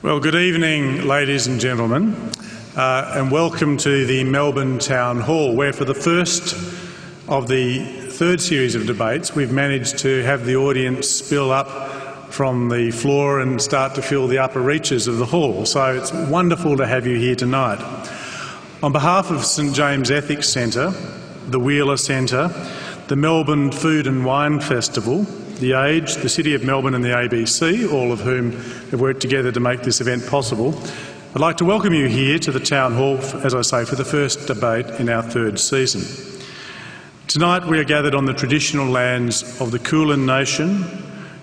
Well, good evening, ladies and gentlemen, and welcome to the Melbourne Town Hall, where for the first of the third series of debates we've managed to have the audience spill up from the floor and start to fill the upper reaches of the hall. So it's wonderful to have you here tonight. On behalf of St James Ethics Centre, the Wheeler Centre, the Melbourne Food and Wine Festival, The Age, the City of Melbourne and the ABC, all of whom have worked together to make this event possible, I'd like to welcome you here to the Town Hall, as I say, for the first debate in our third season. Tonight we are gathered on the traditional lands of the Kulin Nation,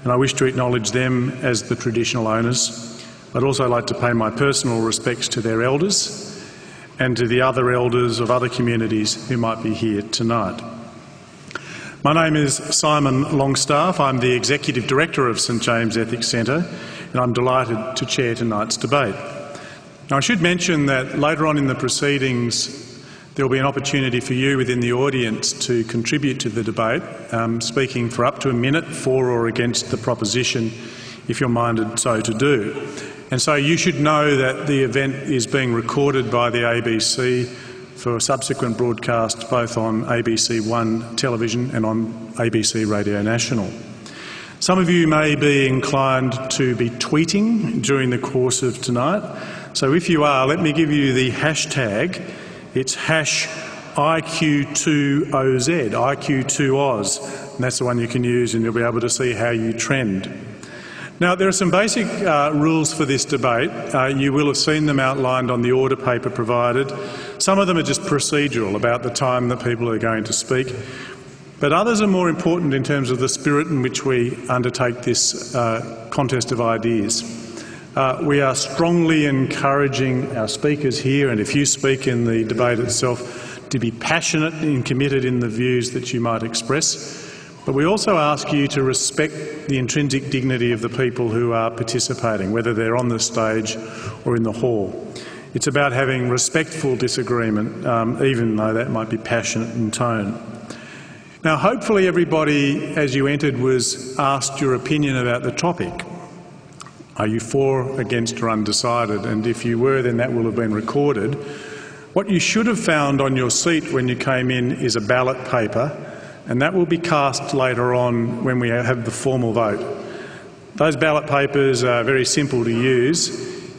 and I wish to acknowledge them as the traditional owners. I'd also like to pay my personal respects to their elders and to the other elders of other communities who might be here tonight. My name is Simon Longstaff. I'm the Executive Director of St James Ethics Centre, and I'm delighted to chair tonight's debate. Now, I should mention that later on in the proceedings there will be an opportunity for you within the audience to contribute to the debate, speaking for up to a minute for or against the proposition if you're minded so to do. And so you should know that the event is being recorded by the ABC for subsequent broadcast both on ABC One television and on ABC Radio National. Some of you may be inclined to be tweeting during the course of tonight, so if you are, let me give you the hashtag. It's #IQ2OZ, IQ2Oz, and that's the one you can use and you'll be able to see how you trend. Now, there are some basic rules for this debate. You will have seen them outlined on the order paper provided. Some of them are just procedural, about the time that people are going to speak, but others are more important in terms of the spirit in which we undertake this contest of ideas. We are strongly encouraging our speakers here, and if you speak in the debate itself, to be passionate and committed in the views that you might express. But we also ask you to respect the intrinsic dignity of the people who are participating, whether they're on the stage or in the hall. It's about having respectful disagreement, even though that might be passionate in tone. Now, hopefully everybody, as you entered, was asked your opinion about the topic. Are you for, against or undecided? And if you were, then that will have been recorded. What you should have found on your seat when you came in is a ballot paper, and that will be cast later on when we have the formal vote. Those ballot papers are very simple to use.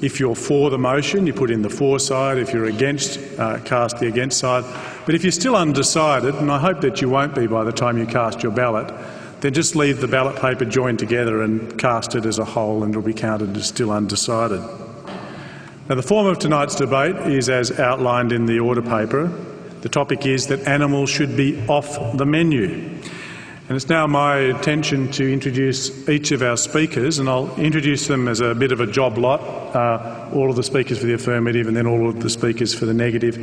If you're for the motion, you put in the for side. If you're against, cast the against side. But if you're still undecided, and I hope that you won't be by the time you cast your ballot, then just leave the ballot paper joined together and cast it as a whole, and it'll be counted as still undecided. Now, the form of tonight's debate is as outlined in the order paper. The topic is that animals should be off the menu. And it's now my intention to introduce each of our speakers, and I'll introduce them as a bit of a job lot, all of the speakers for the affirmative and then all of the speakers for the negative.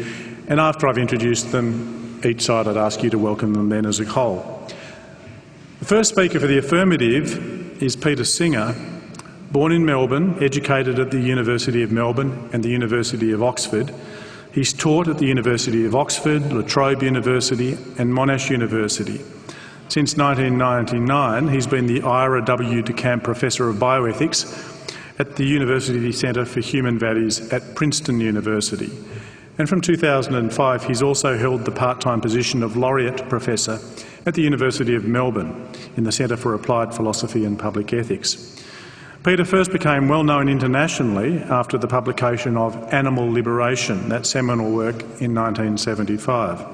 And after I've introduced them, each side, I'd ask you to welcome them then as a whole. The first speaker for the affirmative is Peter Singer, born in Melbourne, educated at the University of Melbourne and the University of Oxford. He's taught at the University of Oxford, La Trobe University and Monash University. Since 1999, he's been the Ira W. DeCamp Professor of Bioethics at the University Centre for Human Values at Princeton University. And from 2005, he's also held the part-time position of Laureate Professor at the University of Melbourne in the Centre for Applied Philosophy and Public Ethics. Peter first became well known internationally after the publication of Animal Liberation, that seminal work in 1975.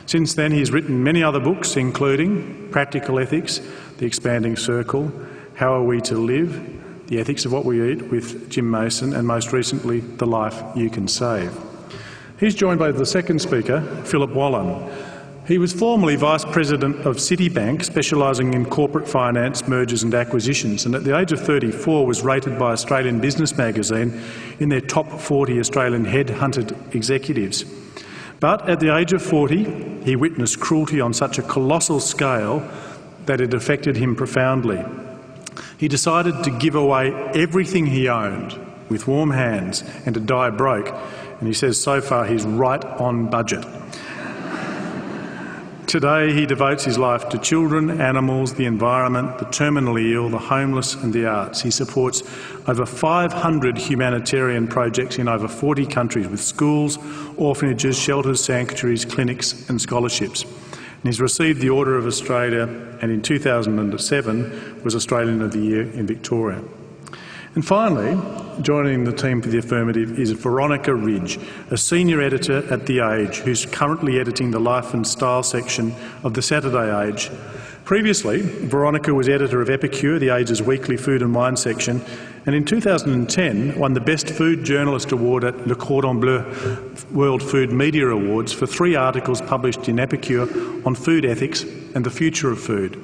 Since then he's written many other books, including Practical Ethics, The Expanding Circle, How Are We to Live, The Ethics of What We Eat with Jim Mason, and most recently, The Life You Can Save. He's joined by the second speaker, Philip Wallen. He was formerly Vice President of Citibank, specialising in corporate finance, mergers and acquisitions, and at the age of 34 was rated by Australian Business Magazine in their top 40 Australian headhunted executives. But at the age of 40, he witnessed cruelty on such a colossal scale that it affected him profoundly. He decided to give away everything he owned with warm hands and to die broke, and he says so far he's right on budget. Today he devotes his life to children, animals, the environment, the terminally ill, the homeless and the arts. He supports over 500 humanitarian projects in over 40 countries with schools, orphanages, shelters, sanctuaries, clinics and scholarships. And he's received the Order of Australia and in 2007 was Australian of the Year in Victoria. And finally, joining the team for the affirmative is Veronica Ridge, a senior editor at The Age, who's currently editing the Life and Style section of the Saturday Age. Previously, Veronica was editor of Epicure, The Age's weekly food and wine section, and in 2010 won the Best Food Journalist Award at Le Cordon Bleu World Food Media Awards for 3 articles published in Epicure on food ethics and the future of food.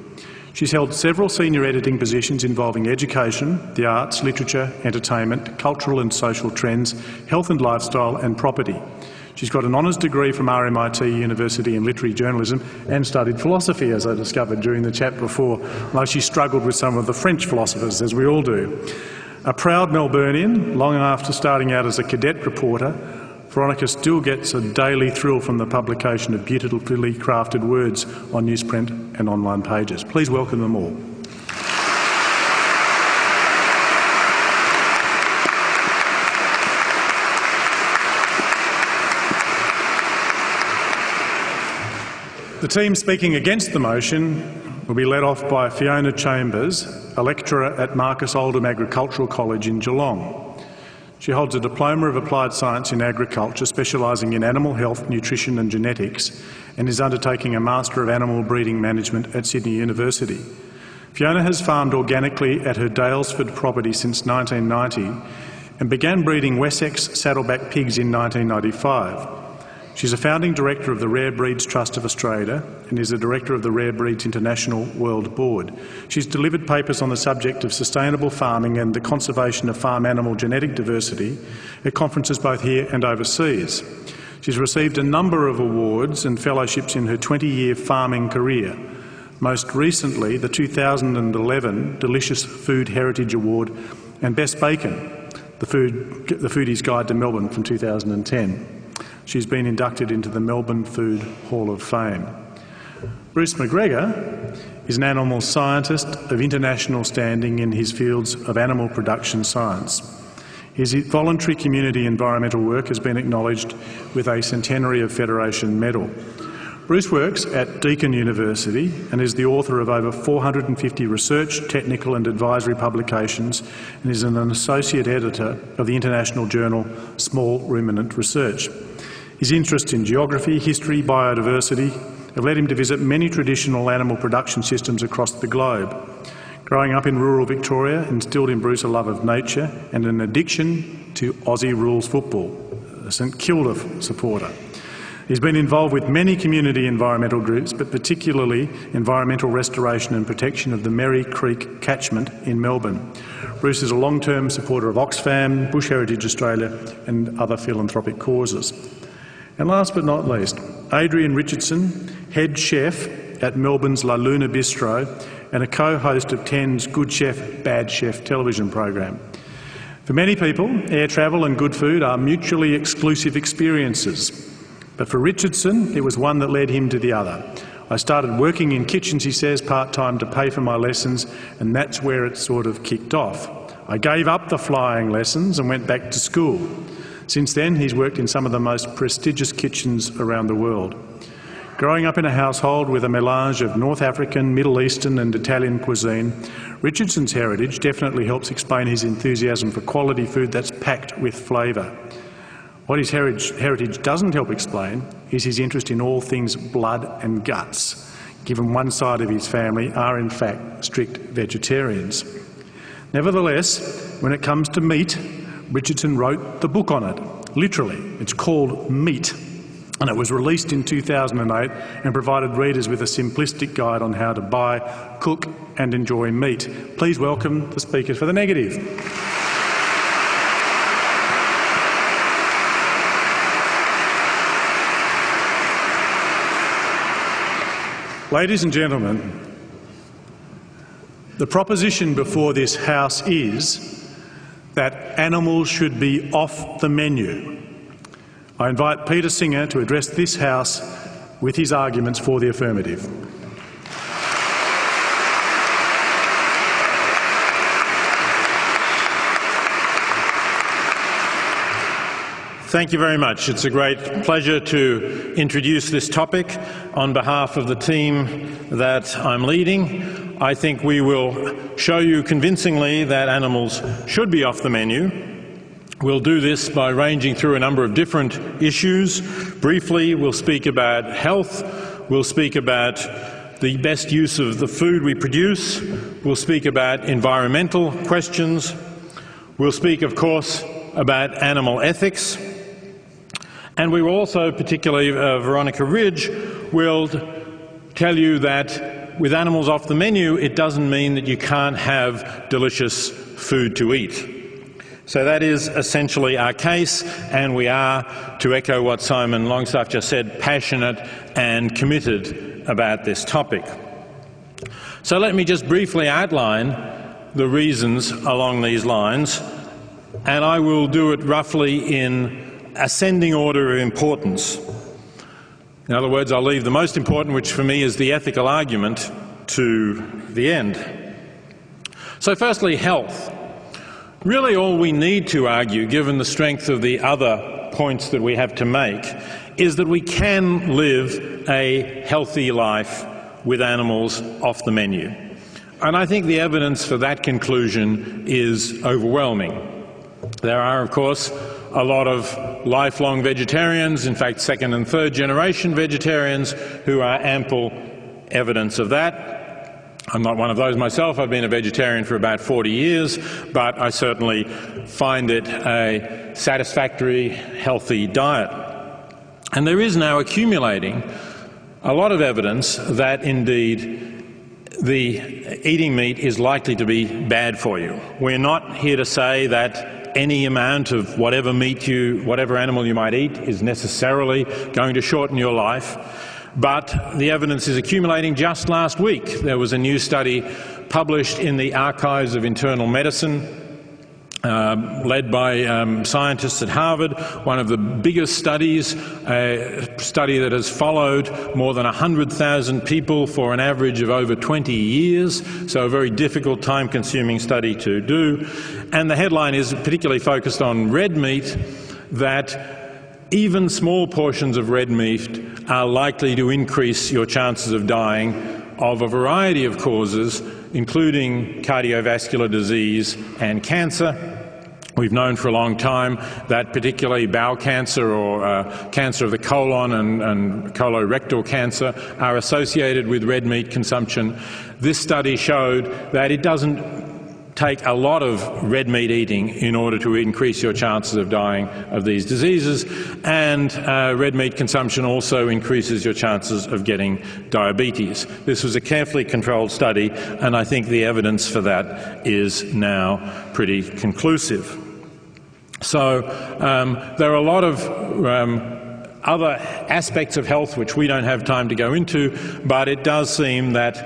She's held several senior editing positions involving education, the arts, literature, entertainment, cultural and social trends, health and lifestyle and property. She's got an honours degree from RMIT University in literary journalism and studied philosophy, as I discovered during the chat before, though she struggled with some of the French philosophers, as we all do. A proud Melburnian, long after starting out as a cadet reporter, Veronica still gets a daily thrill from the publication of beautifully crafted words on newsprint and online pages. Please welcome them all. The team speaking against the motion will be led off by Fiona Chambers, a lecturer at Marcus Oldham Agricultural College in Geelong. She holds a Diploma of Applied Science in Agriculture, specialising in animal health, nutrition and genetics, and is undertaking a Master of Animal Breeding Management at Sydney University. Fiona has farmed organically at her Dalesford property since 1990 and began breeding Wessex saddleback pigs in 1995. She's a founding director of the Rare Breeds Trust of Australia and is a director of the Rare Breeds International World Board. She's delivered papers on the subject of sustainable farming and the conservation of farm animal genetic diversity at conferences both here and overseas. She's received a number of awards and fellowships in her 20-year farming career, most recently the 2011 Delicious Food Heritage Award and Best Bacon, the Foodie's Guide to Melbourne from 2010. She's been inducted into the Melbourne Food Hall of Fame. Bruce McGregor is an animal scientist of international standing in his fields of animal production science. His voluntary community environmental work has been acknowledged with a Centenary of Federation Medal. Bruce works at Deakin University and is the author of over 450 research, technical and advisory publications and is an associate editor of the international journal Small Ruminant Research. His interest in geography, history, biodiversity have led him to visit many traditional animal production systems across the globe. Growing up in rural Victoria instilled in Bruce a love of nature and an addiction to Aussie rules football, a St Kilda supporter. He's been involved with many community environmental groups, but particularly environmental restoration and protection of the Merri Creek catchment in Melbourne. Bruce is a long-term supporter of Oxfam, Bush Heritage Australia and other philanthropic causes. And last but not least, Adrian Richardson, head chef at Melbourne's La Luna Bistro and a co-host of 10's Good Chef, Bad Chef television program. For many people, air travel and good food are mutually exclusive experiences. But for Richardson, it was one that led him to the other. I started working in kitchens, he says, part-time to pay for my lessons, and that's where it sort of kicked off. I gave up the flying lessons and went back to school. Since then, he's worked in some of the most prestigious kitchens around the world. Growing up in a household with a melange of North African, Middle Eastern and Italian cuisine, Richardson's heritage definitely helps explain his enthusiasm for quality food that's packed with flavour. What his heritage doesn't help explain is his interest in all things blood and guts, given one side of his family are in fact strict vegetarians. Nevertheless, when it comes to meat, Richardson wrote the book on it, literally. It's called Meat, and it was released in 2008 and provided readers with a simplistic guide on how to buy, cook and enjoy meat. Please welcome the speakers for the negative. Ladies and gentlemen, the proposition before this House is that animals should be off the menu. I invite Peter Singer to address this House with his arguments for the affirmative. Thank you very much. It's a great pleasure to introduce this topic on behalf of the team that I'm leading. I think we will show you convincingly that animals should be off the menu. We'll do this by ranging through a number of different issues. Briefly, we'll speak about health. We'll speak about the best use of the food we produce. We'll speak about environmental questions. We'll speak, of course, about animal ethics. And we will also, particularly Veronica Ridge, will tell you that with animals off the menu, it doesn't mean that you can't have delicious food to eat. So that is essentially our case, and we are, to echo what Simon Longstaff just said, passionate and committed about this topic. So let me just briefly outline the reasons along these lines, and I will do it roughly in ascending order of importance. In other words, I'll leave the most important, which for me is the ethical argument, to the end. So firstly, health. Really all we need to argue, given the strength of the other points that we have to make, is that we can live a healthy life with animals off the menu. And I think the evidence for that conclusion is overwhelming. There are, of course, a lot of lifelong vegetarians, in fact second and third generation vegetarians, who are ample evidence of that. I'm not one of those myself. I've been a vegetarian for about 40 years, but I certainly find it a satisfactory, healthy diet. And there is now accumulating a lot of evidence that indeed the eating meat is likely to be bad for you. We're not here to say that any amount of whatever animal you might eat is necessarily going to shorten your life, but the evidence is accumulating. Just last week there was a new study published in the Archives of Internal Medicine, led by scientists at Harvard, one of the biggest studies, a study that has followed more than 100,000 people for an average of over 20 years, so a very difficult, time-consuming study to do. And the headline is particularly focused on red meat, that even small portions of red meat are likely to increase your chances of dying of a variety of causes, including cardiovascular disease and cancer. We've known for a long time that particularly bowel cancer or cancer of the colon and colorectal cancer are associated with red meat consumption. This study showed that it doesn't take a lot of red meat eating in order to increase your chances of dying of these diseases, and red meat consumption also increases your chances of getting diabetes. This was a carefully controlled study, and I think the evidence for that is now pretty conclusive. So there are a lot of other aspects of health which we don't have time to go into, but it does seem that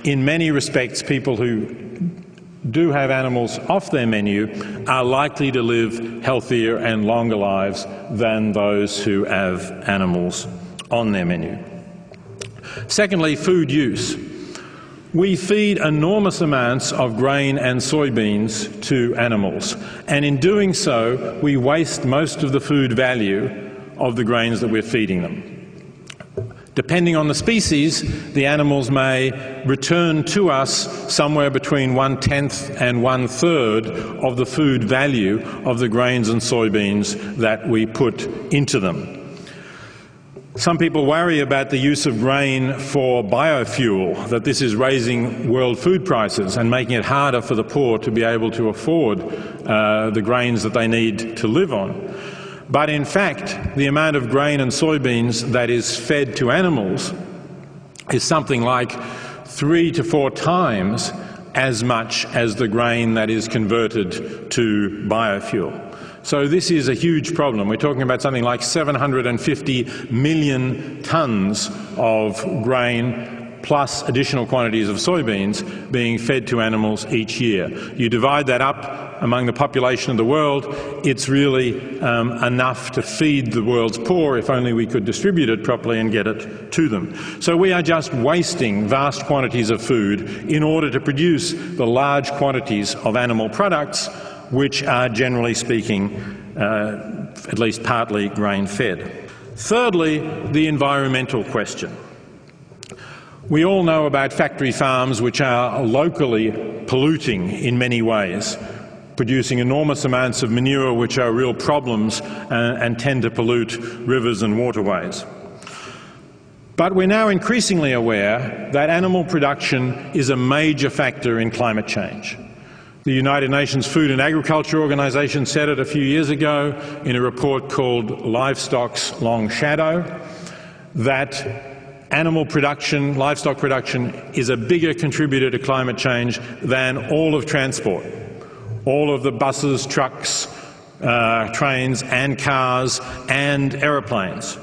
in many respects people who do have animals off their menu are likely to live healthier and longer lives than those who have animals on their menu. Secondly, food use. We feed enormous amounts of grain and soybeans to animals, and in doing so we waste most of the food value of the grains that we're feeding them. Depending on the species, the animals may return to us somewhere between 1/10 and 1/3 of the food value of the grains and soybeans that we put into them. Some people worry about the use of grain for biofuel, that this is raising world food prices and making it harder for the poor to be able to afford the grains that they need to live on. But in fact, the amount of grain and soybeans that is fed to animals is something like 3 to 4 times as much as the grain that is converted to biofuel. So this is a huge problem. We're talking about something like 750 million tonnes of grain plus additional quantities of soybeans being fed to animals each year. You divide that up among the population of the world, it's really enough to feed the world's poor if only we could distribute it properly and get it to them. So we are just wasting vast quantities of food in order to produce the large quantities of animal products which are, generally speaking, at least partly grain-fed. Thirdly, the environmental question. We all know about factory farms which are locally polluting in many ways, producing enormous amounts of manure which are real problems and tend to pollute rivers and waterways. But we're now increasingly aware that animal production is a major factor in climate change. The United Nations Food and Agriculture Organization said it a few years ago in a report called Livestock's Long Shadow, that animal production, livestock production, is a bigger contributor to climate change than all of transport. All of the buses, trucks, trains and cars and aeroplanes.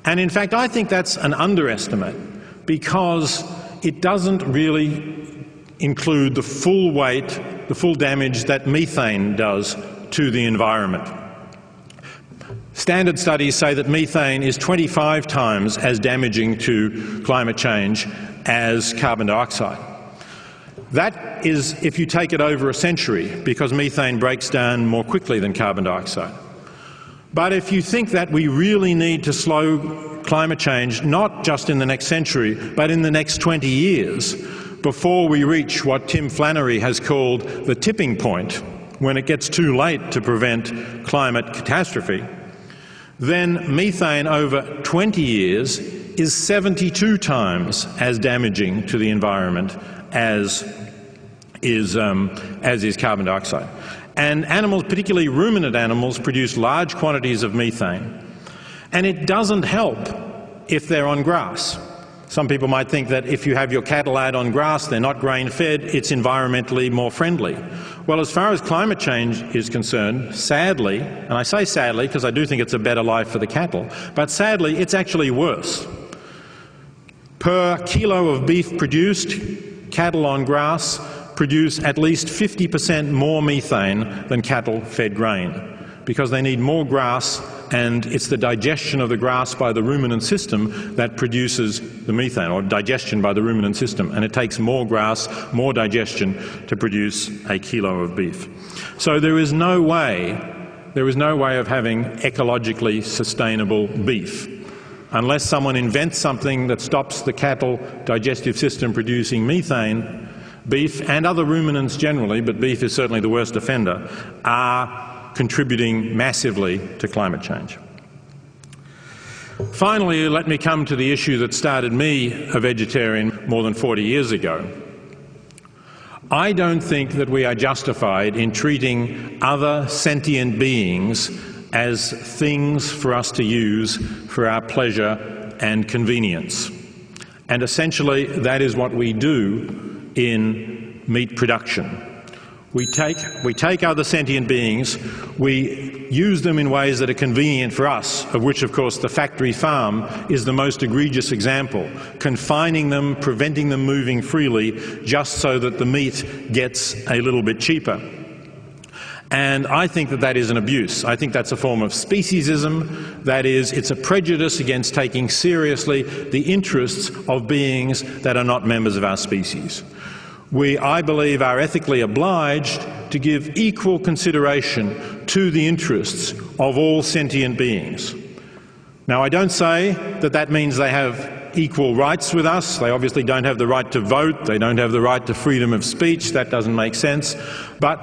And in fact, I think that's an underestimate because it doesn't really include the full weight, the full damage that methane does to the environment. Standard studies say that methane is 25 times as damaging to climate change as carbon dioxide. That is if you take it over a century, because methane breaks down more quickly than carbon dioxide. But if you think that we really need to slow climate change, not just in the next century, but in the next 20 years, before we reach what Tim Flannery has called the tipping point, when it gets too late to prevent climate catastrophe, then methane over 20 years is 72 times as damaging to the environment as is carbon dioxide. And animals, particularly ruminant animals, produce large quantities of methane. And it doesn't help if they're on grass. Some people might think that if you have your cattle out on grass, they're not grain-fed, it's environmentally more friendly. Well, as far as climate change is concerned, sadly, and I say sadly because I do think it's a better life for the cattle, but sadly it's actually worse. Per kilo of beef produced, cattle on grass produce at least 50% more methane than cattle fed grain, because they need more grass, and it's the digestion of the grass by the ruminant system that produces the methane, or digestion by the ruminant system, and it takes more grass, more digestion to produce a kilo of beef. So there is no way of having ecologically sustainable beef unless someone invents something that stops the cattle digestive system producing methane. Beef and other ruminants generally, but beef is certainly the worst offender, are contributing massively to climate change. Finally, let me come to the issue that started me a vegetarian more than 40 years ago. I don't think that we are justified in treating other sentient beings as things for us to use for our pleasure and convenience. And essentially, that is what we do in meat production. We take other sentient beings, we use them in ways that are convenient for us, of which, of course, the factory farm is the most egregious example, confining them, preventing them moving freely, just so that the meat gets a little bit cheaper. And I think that that is an abuse. I think that's a form of speciesism. That is, it's a prejudice against taking seriously the interests of beings that are not members of our species. We, I believe, are ethically obliged to give equal consideration to the interests of all sentient beings. Now, I don't say that that means they have equal rights with us. They obviously don't have the right to vote. They don't have the right to freedom of speech. That doesn't make sense. But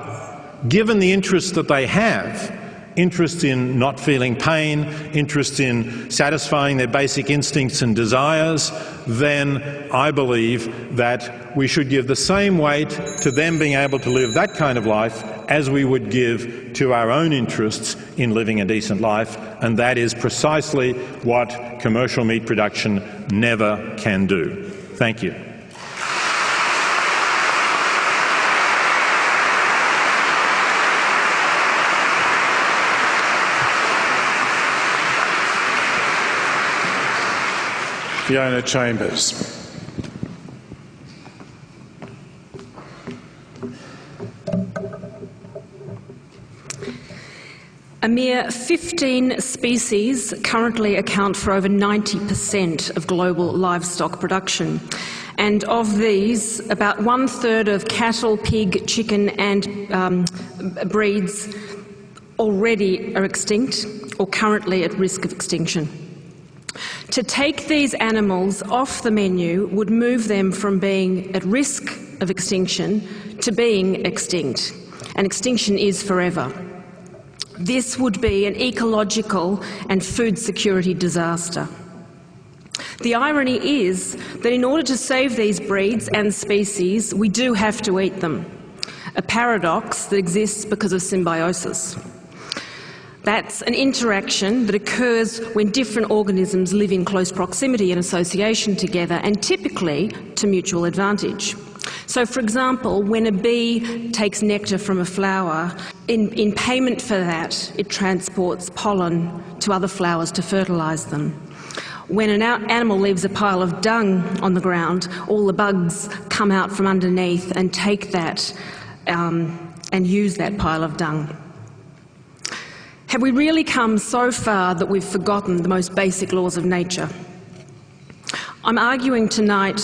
given the interests that they have, interests in not feeling pain, interests in satisfying their basic instincts and desires, then I believe that we should give the same weight to them being able to live that kind of life as we would give to our own interests in living a decent life, and that is precisely what commercial meat production never can do. Thank you. Fiona Chambers. A mere 15 species currently account for over 90% of global livestock production. And of these, about 1/3 of cattle, pig, chicken and breeds already are extinct or currently at risk of extinction. To take these animals off the menu would move them from being at risk of extinction to being extinct, and extinction is forever. This would be an ecological and food security disaster. The irony is that in order to save these breeds and species, we do have to eat them, a paradox that exists because of symbiosis. That's an interaction that occurs when different organisms live in close proximity and association together, and typically to mutual advantage. So, for example, when a bee takes nectar from a flower, in payment for that, it transports pollen to other flowers to fertilise them. When an animal leaves a pile of dung on the ground, all the bugs come out from underneath and take that and use that pile of dung. Have we really come so far that we've forgotten the most basic laws of nature? I'm arguing tonight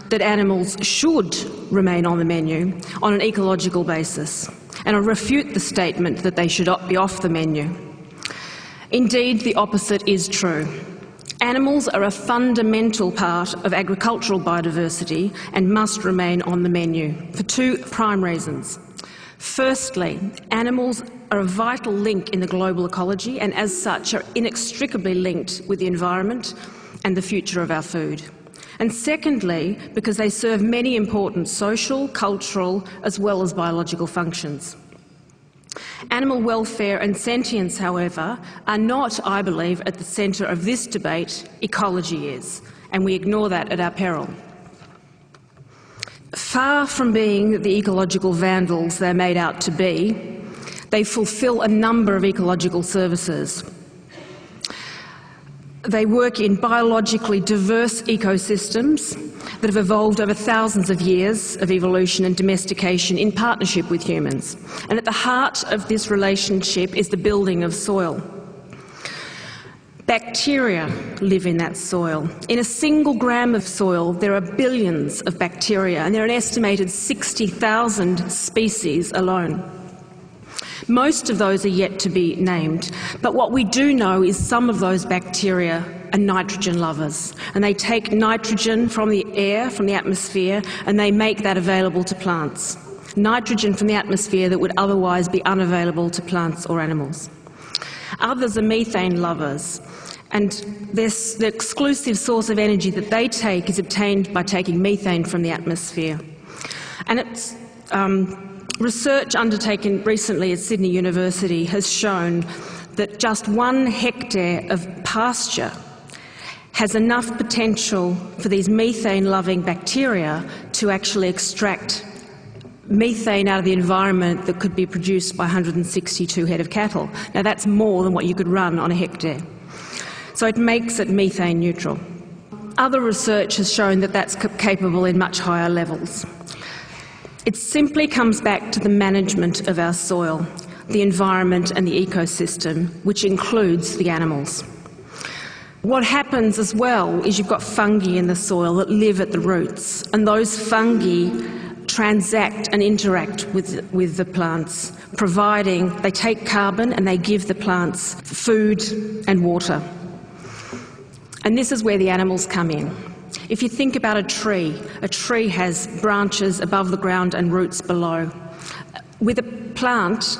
that animals should remain on the menu on an ecological basis, and I refute the statement that they should be off the menu. Indeed, the opposite is true. Animals are a fundamental part of agricultural biodiversity and must remain on the menu for two prime reasons. Firstly, animals are a vital link in the global ecology and as such are inextricably linked with the environment and the future of our food. And secondly, because they serve many important social, cultural, as well as biological functions. Animal welfare and sentience, however, are not, I believe, at the centre of this debate. Ecology is, and we ignore that at our peril. Far from being the ecological vandals they're made out to be, they fulfil a number of ecological services. They work in biologically diverse ecosystems that have evolved over thousands of years of evolution and domestication in partnership with humans. And at the heart of this relationship is the building of soil. Bacteria live in that soil. In a single gram of soil, there are billions of bacteria, and there are an estimated 60,000 species alone. Most of those are yet to be named, but what we do know is some of those bacteria are nitrogen lovers, and they take nitrogen from the air, from the atmosphere, and they make that available to plants. Nitrogen from the atmosphere that would otherwise be unavailable to plants or animals. Others are methane lovers, and the exclusive source of energy that they take is obtained by taking methane from the atmosphere. And it's research undertaken recently at Sydney University has shown that just 1 hectare of pasture has enough potential for these methane-loving bacteria to actually extract methane out of the environment that could be produced by 162 head of cattle. Now that's more than what you could run on a hectare. So it makes it methane neutral. Other research has shown that that's capable in much higher levels. It simply comes back to the management of our soil, the environment and the ecosystem, which includes the animals. What happens as well is you've got fungi in the soil that live at the roots, and those fungi transact and interact with the plants, providing they take carbon and they give the plants food and water. And this is where the animals come in. If you think about a tree has branches above the ground and roots below. With a plant,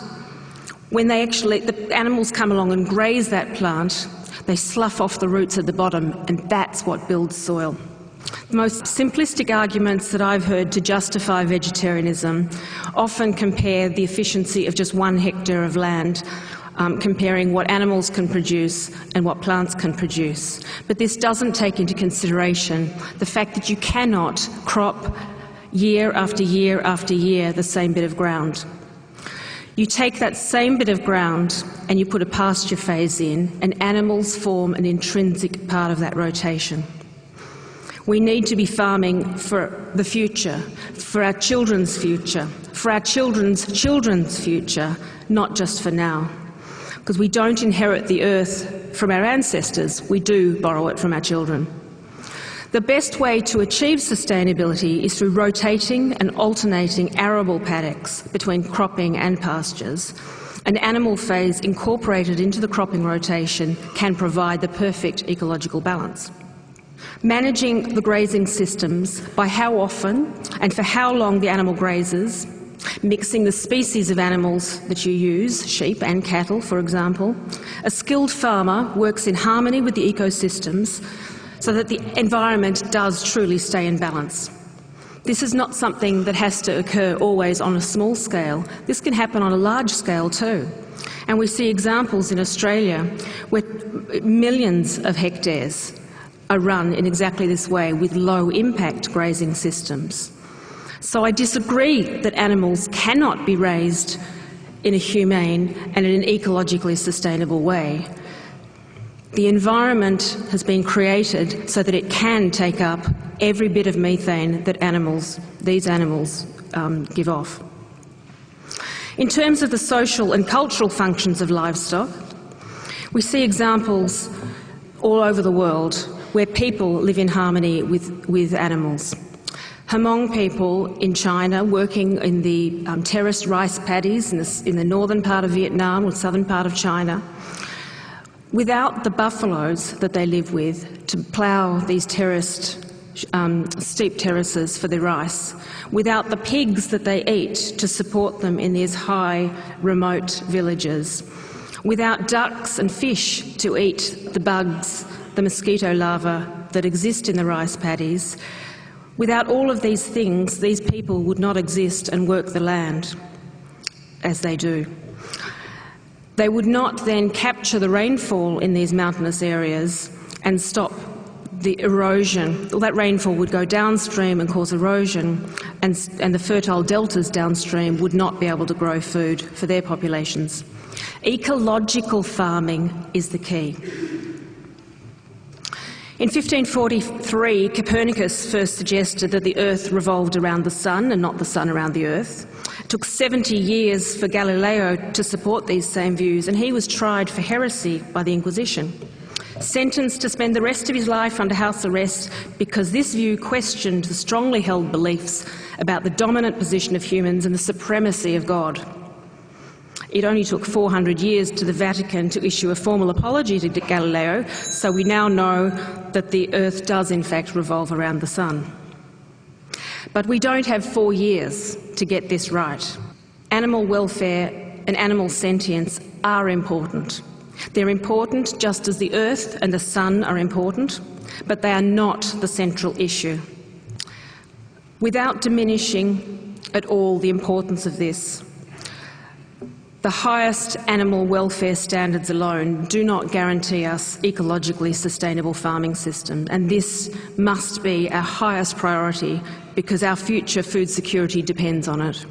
when the animals come along and graze that plant, they slough off the roots at the bottom, and that's what builds soil. The most simplistic arguments that I've heard to justify vegetarianism often compare the efficiency of just 1 hectare of land, comparing what animals can produce and what plants can produce. But this doesn't take into consideration the fact that you cannot crop year after year after year the same bit of ground. You take that same bit of ground and you put a pasture phase in, and animals form an intrinsic part of that rotation. We need to be farming for the future, for our children's future, for our children's children's future, not just for now. because we don't inherit the earth from our ancestors, we do borrow it from our children. The best way to achieve sustainability is through rotating and alternating arable paddocks between cropping and pastures. An animal phase incorporated into the cropping rotation can provide the perfect ecological balance. Managing the grazing systems by how often and for how long the animal grazes, mixing the species of animals that you use, sheep and cattle, for example. A skilled farmer works in harmony with the ecosystems so that the environment does truly stay in balance. This is not something that has to occur always on a small scale. This can happen on a large scale too. And we see examples in Australia where millions of hectares are run in exactly this way with low impact grazing systems. So I disagree that animals cannot be raised in a humane and in an ecologically sustainable way. The environment has been created so that it can take up every bit of methane that these animals give off. In terms of the social and cultural functions of livestock, we see examples all over the world where people live in harmony with animals. Hmong people in China working in the terraced rice paddies in the northern part of Vietnam or southern part of China, without the buffaloes that they live with to plough these terraced steep terraces for their rice, without the pigs that they eat to support them in these high remote villages, without ducks and fish to eat the bugs, the mosquito larvae that exist in the rice paddies. Without all of these things, these people would not exist and work the land as they do. They would not then capture the rainfall in these mountainous areas and stop the erosion. All that rainfall would go downstream and cause erosion, and the fertile deltas downstream would not be able to grow food for their populations. Ecological farming is the key. In 1543, Copernicus first suggested that the Earth revolved around the Sun and not the Sun around the Earth. It took 70 years for Galileo to support these same views, and he was tried for heresy by the Inquisition, sentenced to spend the rest of his life under house arrest because this view questioned the strongly held beliefs about the dominant position of humans and the supremacy of God. It only took 400 years to the Vatican to issue a formal apology to Galileo, so we now know that the Earth does in fact revolve around the Sun. But we don't have 4 years to get this right. Animal welfare and animal sentience are important. They're important just as the Earth and the Sun are important, but they are not the central issue. Without diminishing at all the importance of this, the highest animal welfare standards alone do not guarantee us ecologically sustainable farming system, and this must be our highest priority because our future food security depends on it.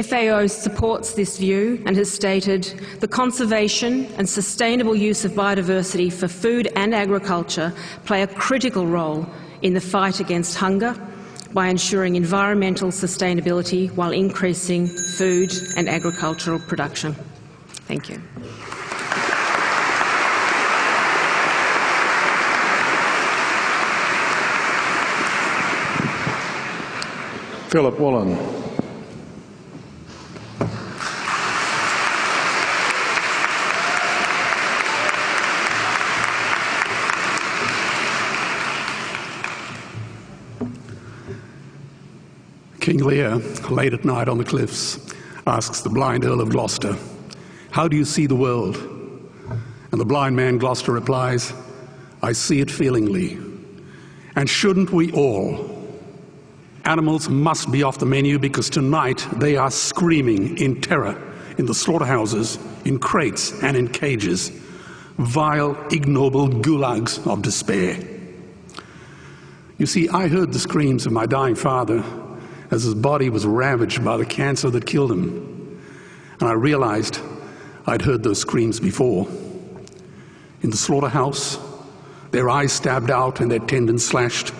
FAO supports this view and has stated the conservation and sustainable use of biodiversity for food and agriculture play a critical role in the fight against hunger by ensuring environmental sustainability while increasing food and agricultural production. Thank you. Philip Woolen. King Lear, late at night on the cliffs, asks the blind Earl of Gloucester, "How do you see the world?" And the blind man Gloucester replies, "I see it feelingly. And shouldn't we all? Animals must be off the menu because tonight they are screaming in terror in the slaughterhouses, in crates and in cages, vile, ignoble gulags of despair." You see, I heard the screams of my dying father as his body was ravaged by the cancer that killed him. And I realized I'd heard those screams before. In the slaughterhouse, their eyes stabbed out and their tendons slashed,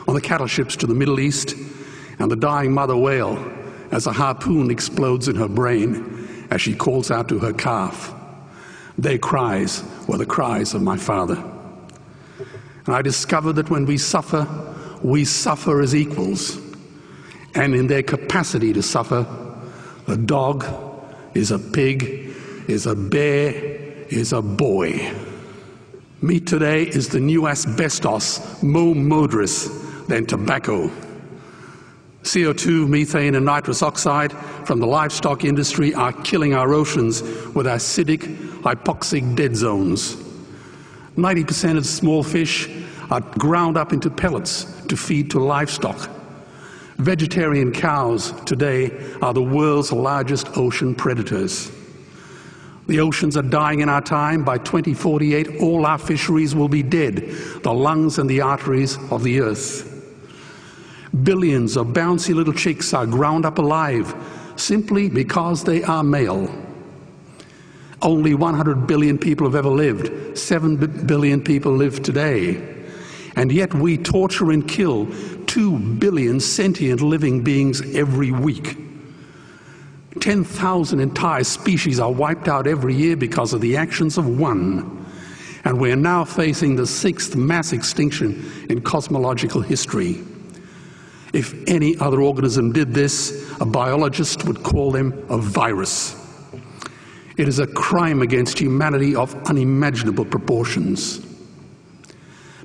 on the cattle ships to the Middle East, and the dying mother wail as a harpoon explodes in her brain as she calls out to her calf. Their cries were the cries of my father. And I discovered that when we suffer as equals. And in their capacity to suffer, a dog is a pig, is a bear, is a boy. Meat today is the new asbestos, more murderous than tobacco. CO2, methane and nitrous oxide from the livestock industry are killing our oceans with acidic, hypoxic dead zones. 90% of small fish are ground up into pellets to feed to livestock. Vegetarian cows today are the world's largest ocean predators. The oceans are dying in our time. By 2048, all our fisheries will be dead, the lungs and the arteries of the earth. Billions of bouncy little chicks are ground up alive simply because they are male. Only 100 billion people have ever lived. 7 billion people live today. And yet we torture and kill 2 billion sentient living beings every week. 10,000 entire species are wiped out every year because of the actions of one. And we're now facing the 6th mass extinction in cosmological history. If any other organism did this, a biologist would call them a virus. It is a crime against humanity of unimaginable proportions.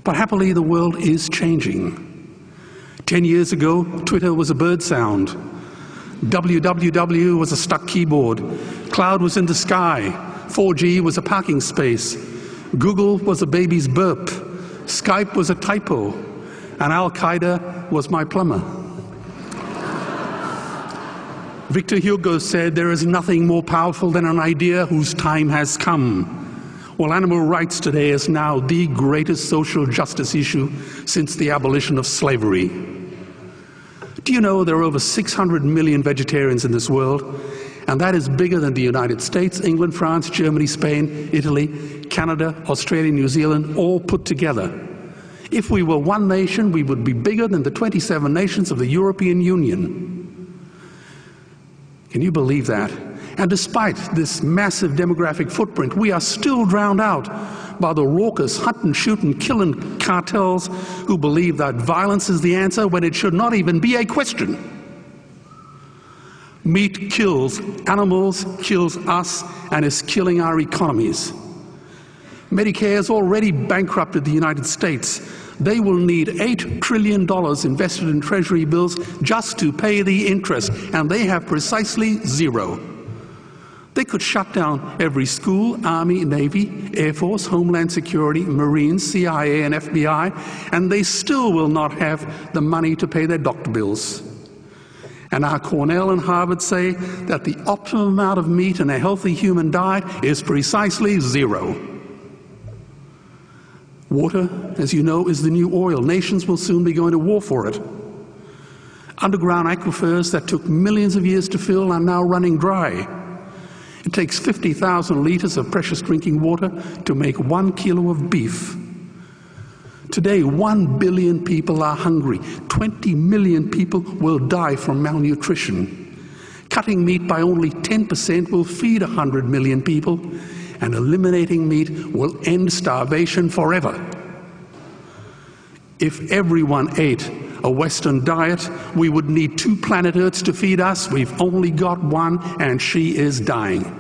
But happily, the world is changing. 10 years ago, Twitter was a bird sound. www was a stuck keyboard. Cloud was in the sky. 4G was a parking space. Google was a baby's burp. Skype was a typo. And Al-Qaeda was my plumber. Victor Hugo said, "There is nothing more powerful than an idea whose time has come." Well, animal rights today is now the greatest social justice issue since the abolition of slavery. Do you know there are over 600 million vegetarians in this world? And that is bigger than the United States, England, France, Germany, Spain, Italy, Canada, Australia, New Zealand, all put together. If we were one nation, we would be bigger than the 27 nations of the European Union. Can you believe that? And despite this massive demographic footprint, we are still drowned out by the raucous hunt and shoot and killing cartels who believe that violence is the answer when it should not even be a question. Meat kills animals, kills us, and is killing our economies. Medicare has already bankrupted the United States. They will need $8 trillion invested in treasury bills just to pay the interest, and they have precisely zero. They could shut down every school, Army, Navy, Air Force, Homeland Security, Marines, CIA, and FBI, and they still will not have the money to pay their doctor bills. And our Cornell and Harvard say that the optimum amount of meat in a healthy human diet is precisely zero. Water, as you know, is the new oil. Nations will soon be going to war for it. Underground aquifers that took millions of years to fill are now running dry. It takes 50,000 liters of precious drinking water to make 1 kilo of beef. Today, 1 billion people are hungry. 20 million people will die from malnutrition. Cutting meat by only 10% will feed 100 million people, and eliminating meat will end starvation forever. If everyone ate a Western diet, we would need 2 planet Earths to feed us. We've only got one, and she is dying.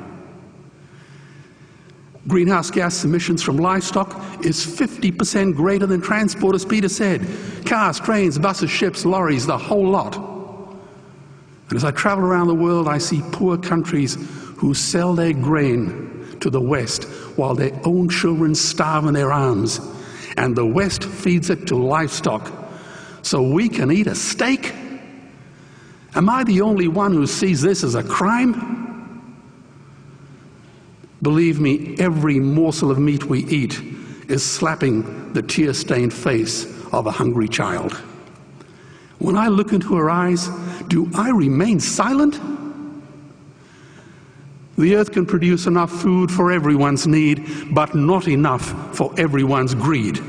Greenhouse gas emissions from livestock is 50% greater than transport, as Peter said. Cars, trains, buses, ships, lorries, the whole lot. And as I travel around the world, I see poor countries who sell their grain to the West while their own children starve in their arms. And the West feeds it to livestock so we can eat a steak? Am I the only one who sees this as a crime? Believe me, every morsel of meat we eat is slapping the tear-stained face of a hungry child. When I look into her eyes, do I remain silent? The earth can produce enough food for everyone's need, but not enough for everyone's greed.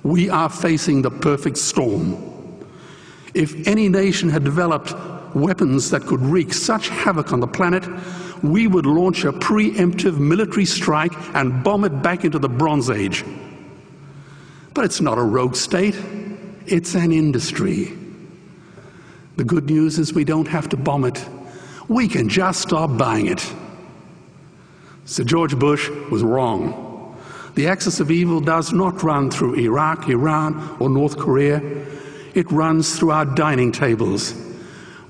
We are facing the perfect storm. If any nation had developed weapons that could wreak such havoc on the planet, we would launch a preemptive military strike and bomb it back into the Bronze Age. But it's not a rogue state, it's an industry. The good news is we don't have to bomb it. We can just stop buying it. Sir George Bush was wrong. The axis of evil does not run through Iraq, Iran, or North Korea. It runs through our dining tables.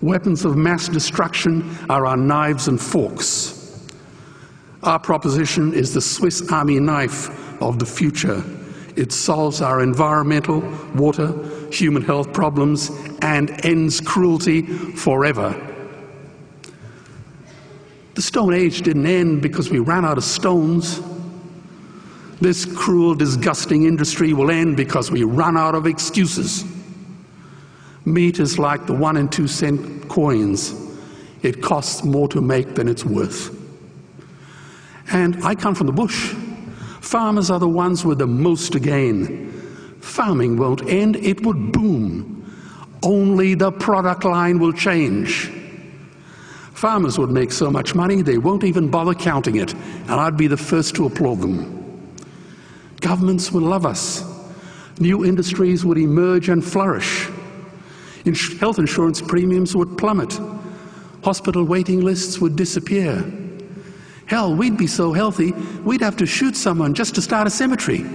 Weapons of mass destruction are our knives and forks. Our proposition is the Swiss Army knife of the future. It solves our environmental, water, human health problems and ends cruelty forever. The Stone Age didn't end because we ran out of stones. This cruel, disgusting industry will end because we run out of excuses. Meat is like the 1 and 2 cent coins. It costs more to make than it's worth. And I come from the bush. Farmers are the ones with the most to gain. Farming won't end, it would boom. Only the product line will change. Farmers would make so much money they won't even bother counting it, and I'd be the first to applaud them. Governments would love us. New industries would emerge and flourish. Health insurance premiums would plummet. Hospital waiting lists would disappear. Hell, we'd be so healthy, we'd have to shoot someone just to start a cemetery.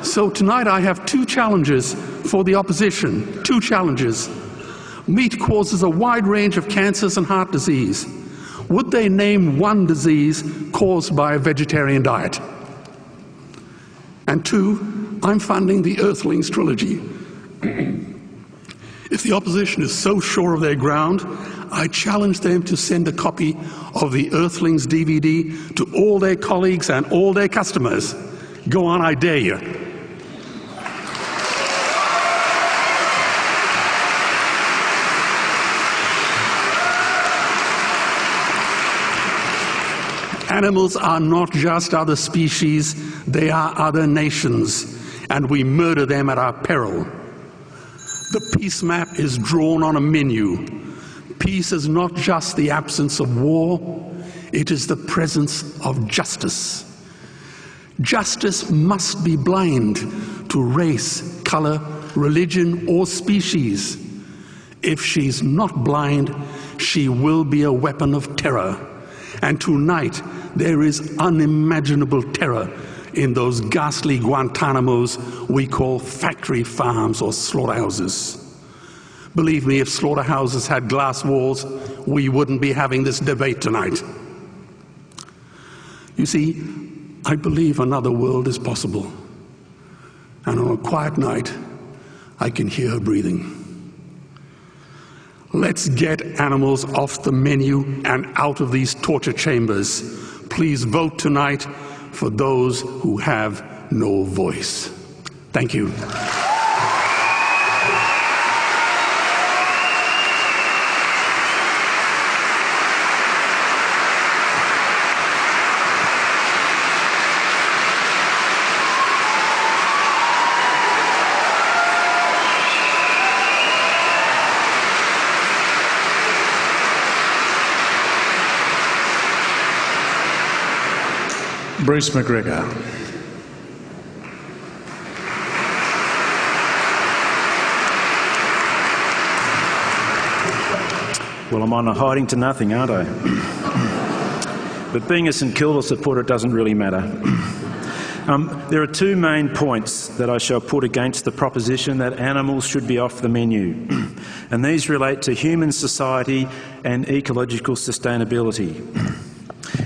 So tonight I have 2 challenges for the opposition. 2 challenges. Meat causes a wide range of cancers and heart disease. Would they name one disease caused by a vegetarian diet? And 2, I'm funding the Earthlings trilogy. If the opposition is so sure of their ground, I challenge them to send a copy of the Earthlings DVD to all their colleagues and all their customers. Go on, I dare you. Animals are not just other species, they are other nations, and we murder them at our peril. The peace map is drawn on a menu. Peace is not just the absence of war, it is the presence of justice. Justice must be blind to race, color, religion, or species. If she's not blind, she will be a weapon of terror. And tonight, there is unimaginable terror in those ghastly Guantanamos we call factory farms or slaughterhouses. Believe me, if slaughterhouses had glass walls, we wouldn't be having this debate tonight. You see, I believe another world is possible. And on a quiet night, I can hear her breathing. Let's get animals off the menu and out of these torture chambers. Please vote tonight for those who have no voice. Thank you. Bruce McGregor. Well, I'm on a hiding to nothing, aren't I? But being a St Kilda supporter doesn't really matter. There are 2 main points that I shall put against the proposition that animals should be off the menu. And these relate to human society and ecological sustainability.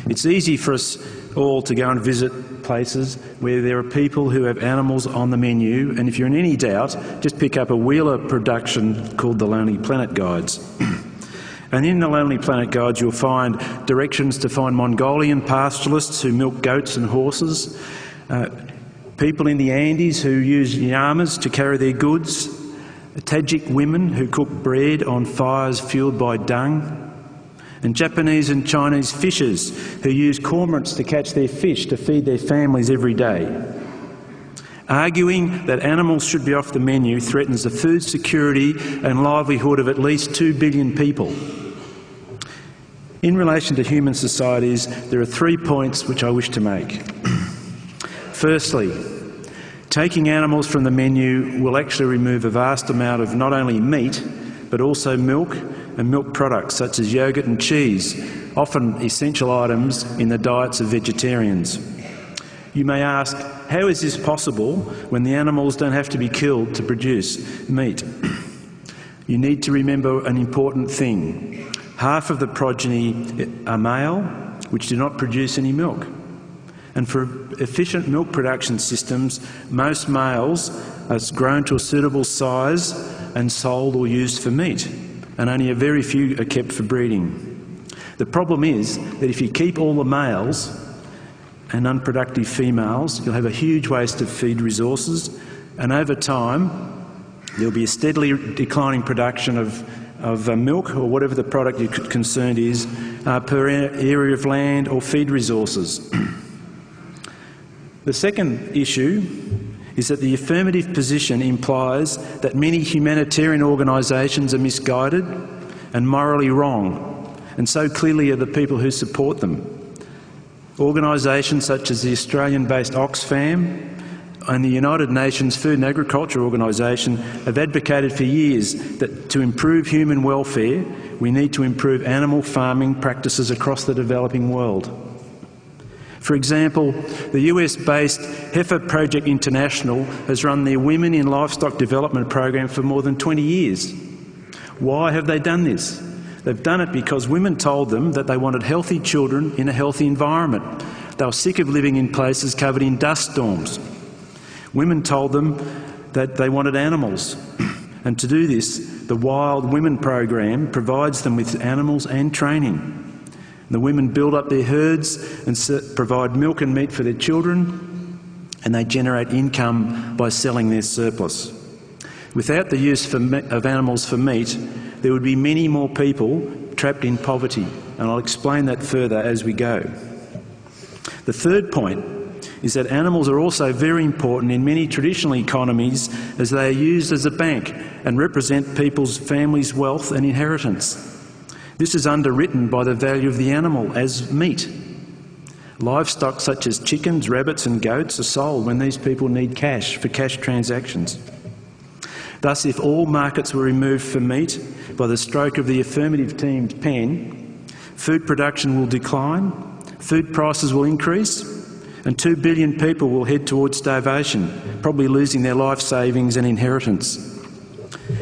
It's easy for us all to go and visit places where there are people who have animals on the menu, and if you're in any doubt, just pick up a Wheeler production called the Lonely Planet Guides. And in the Lonely Planet Guides you'll find directions to find Mongolian pastoralists who milk goats and horses, people in the Andes who use llamas to carry their goods, Tajik women who cook bread on fires fueled by dung, and Japanese and Chinese fishers who use cormorants to catch their fish to feed their families every day. Arguing that animals should be off the menu threatens the food security and livelihood of at least 2 billion people. In relation to human societies, there are 3 points which I wish to make. Firstly, taking animals from the menu will actually remove a vast amount of not only meat, but also milk and milk products such as yogurt and cheese, often essential items in the diets of vegetarians. You may ask, how is this possible when the animals don't have to be killed to produce meat? You need to remember an important thing. Half of the progeny are male, which do not produce any milk. And for efficient milk production systems, most males are grown to a suitable size and sold or used for meat, and only a very few are kept for breeding. The problem is that if you keep all the males and unproductive females, you'll have a huge waste of feed resources, and over time there'll be a steadily declining production of milk or whatever the product you're concerned is per area of land or feed resources. The second issue is that the affirmative position implies that many humanitarian organisations are misguided and morally wrong, and so clearly are the people who support them. Organisations such as the Australian-based Oxfam and the United Nations Food and Agriculture Organisation have advocated for years that to improve human welfare, we need to improve animal farming practices across the developing world. For example, the US-based Heifer Project International has run their Women in Livestock Development program for more than 20 years. Why have they done this? They've done it because women told them that they wanted healthy children in a healthy environment. They were sick of living in places covered in dust storms. Women told them that they wanted animals. And to do this, the Wild Women program provides them with animals and training. The women build up their herds and provide milk and meat for their children, and they generate income by selling their surplus. Without the use of animals for meat, there would be many more people trapped in poverty, and I'll explain that further as we go. The third point is that animals are also very important in many traditional economies as they are used as a bank and represent people's families' wealth and inheritance. This is underwritten by the value of the animal as meat. Livestock such as chickens, rabbits and goats are sold when these people need cash for cash transactions. Thus, if all markets were removed for meat by the stroke of the affirmative team's pen, food production will decline, food prices will increase, and 2 billion people will head towards starvation, probably losing their life savings and inheritance.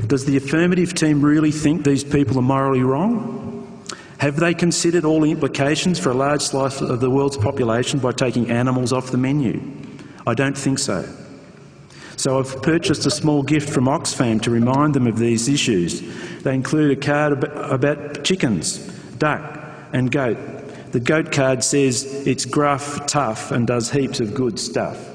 Does the affirmative team really think these people are morally wrong? Have they considered all the implications for a large slice of the world's population by taking animals off the menu? I don't think so. So I've purchased a small gift from Oxfam to remind them of these issues. They include a card about chickens, duck and goat. The goat card says it's gruff, tough and does heaps of good stuff.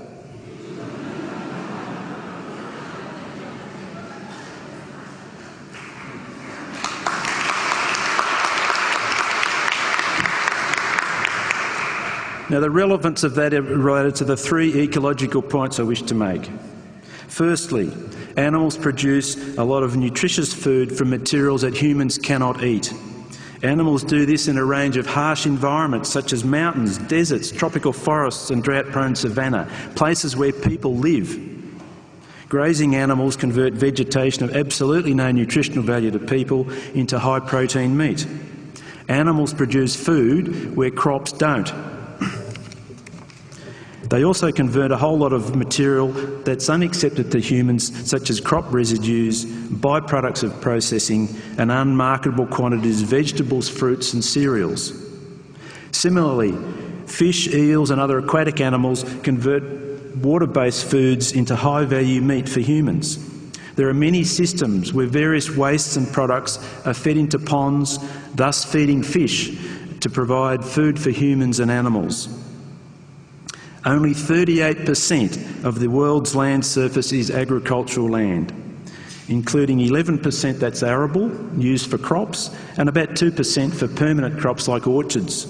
Now, the relevance of that is related to the 3 ecological points I wish to make. Firstly, animals produce a lot of nutritious food from materials that humans cannot eat. Animals do this in a range of harsh environments such as mountains, deserts, tropical forests and drought-prone savanna, places where people live. Grazing animals convert vegetation of absolutely no nutritional value to people into high-protein meat. Animals produce food where crops don't. They also convert a whole lot of material that's unaccepted to humans, such as crop residues, byproducts of processing, and unmarketable quantities of vegetables, fruits and cereals. Similarly, fish, eels and other aquatic animals convert water-based foods into high-value meat for humans. There are many systems where various wastes and products are fed into ponds, thus feeding fish to provide food for humans and animals. Only 38% of the world's land surface is agricultural land, including 11% that's arable, used for crops, and about 2% for permanent crops like orchards.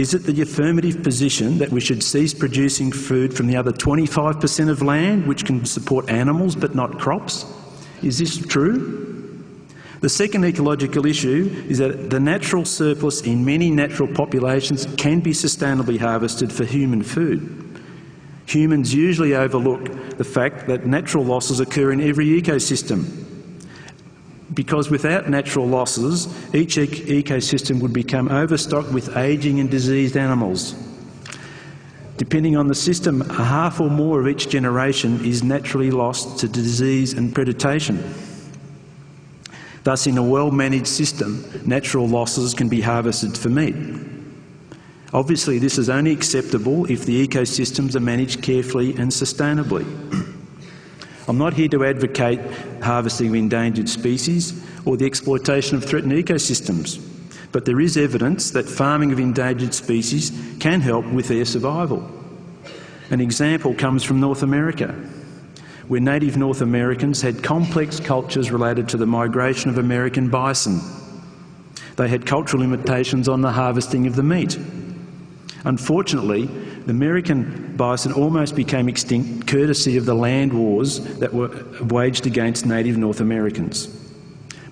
Is it the affirmative position that we should cease producing food from the other 25% of land which can support animals but not crops? Is this true? The second ecological issue is that the natural surplus in many natural populations can be sustainably harvested for human food. Humans usually overlook the fact that natural losses occur in every ecosystem, because without natural losses, each ecosystem would become overstocked with ageing and diseased animals. Depending on the system, half or more of each generation is naturally lost to disease and predation. Thus, in a well-managed system, natural losses can be harvested for meat. Obviously, this is only acceptable if the ecosystems are managed carefully and sustainably. I'm not here to advocate harvesting of endangered species or the exploitation of threatened ecosystems, but there is evidence that farming of endangered species can help with their survival. An example comes from North America, where native North Americans had complex cultures related to the migration of American bison. They had cultural limitations on the harvesting of the meat. Unfortunately, the American bison almost became extinct courtesy of the land wars that were waged against native North Americans.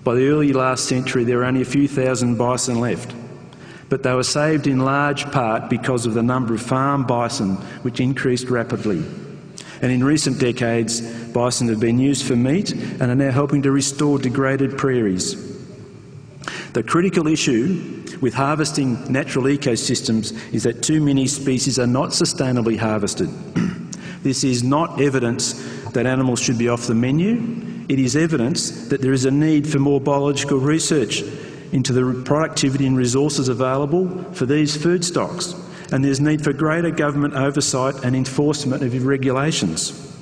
By the early last century, there were only a few thousand bison left, but they were saved in large part because of the number of farm bison, which increased rapidly. And in recent decades, bison have been used for meat and are now helping to restore degraded prairies. The critical issue with harvesting natural ecosystems is that too many species are not sustainably harvested. This is not evidence that animals should be off the menu. It is evidence that there is a need for more biological research into the productivity and resources available for these food stocks, and there's need for greater government oversight and enforcement of regulations.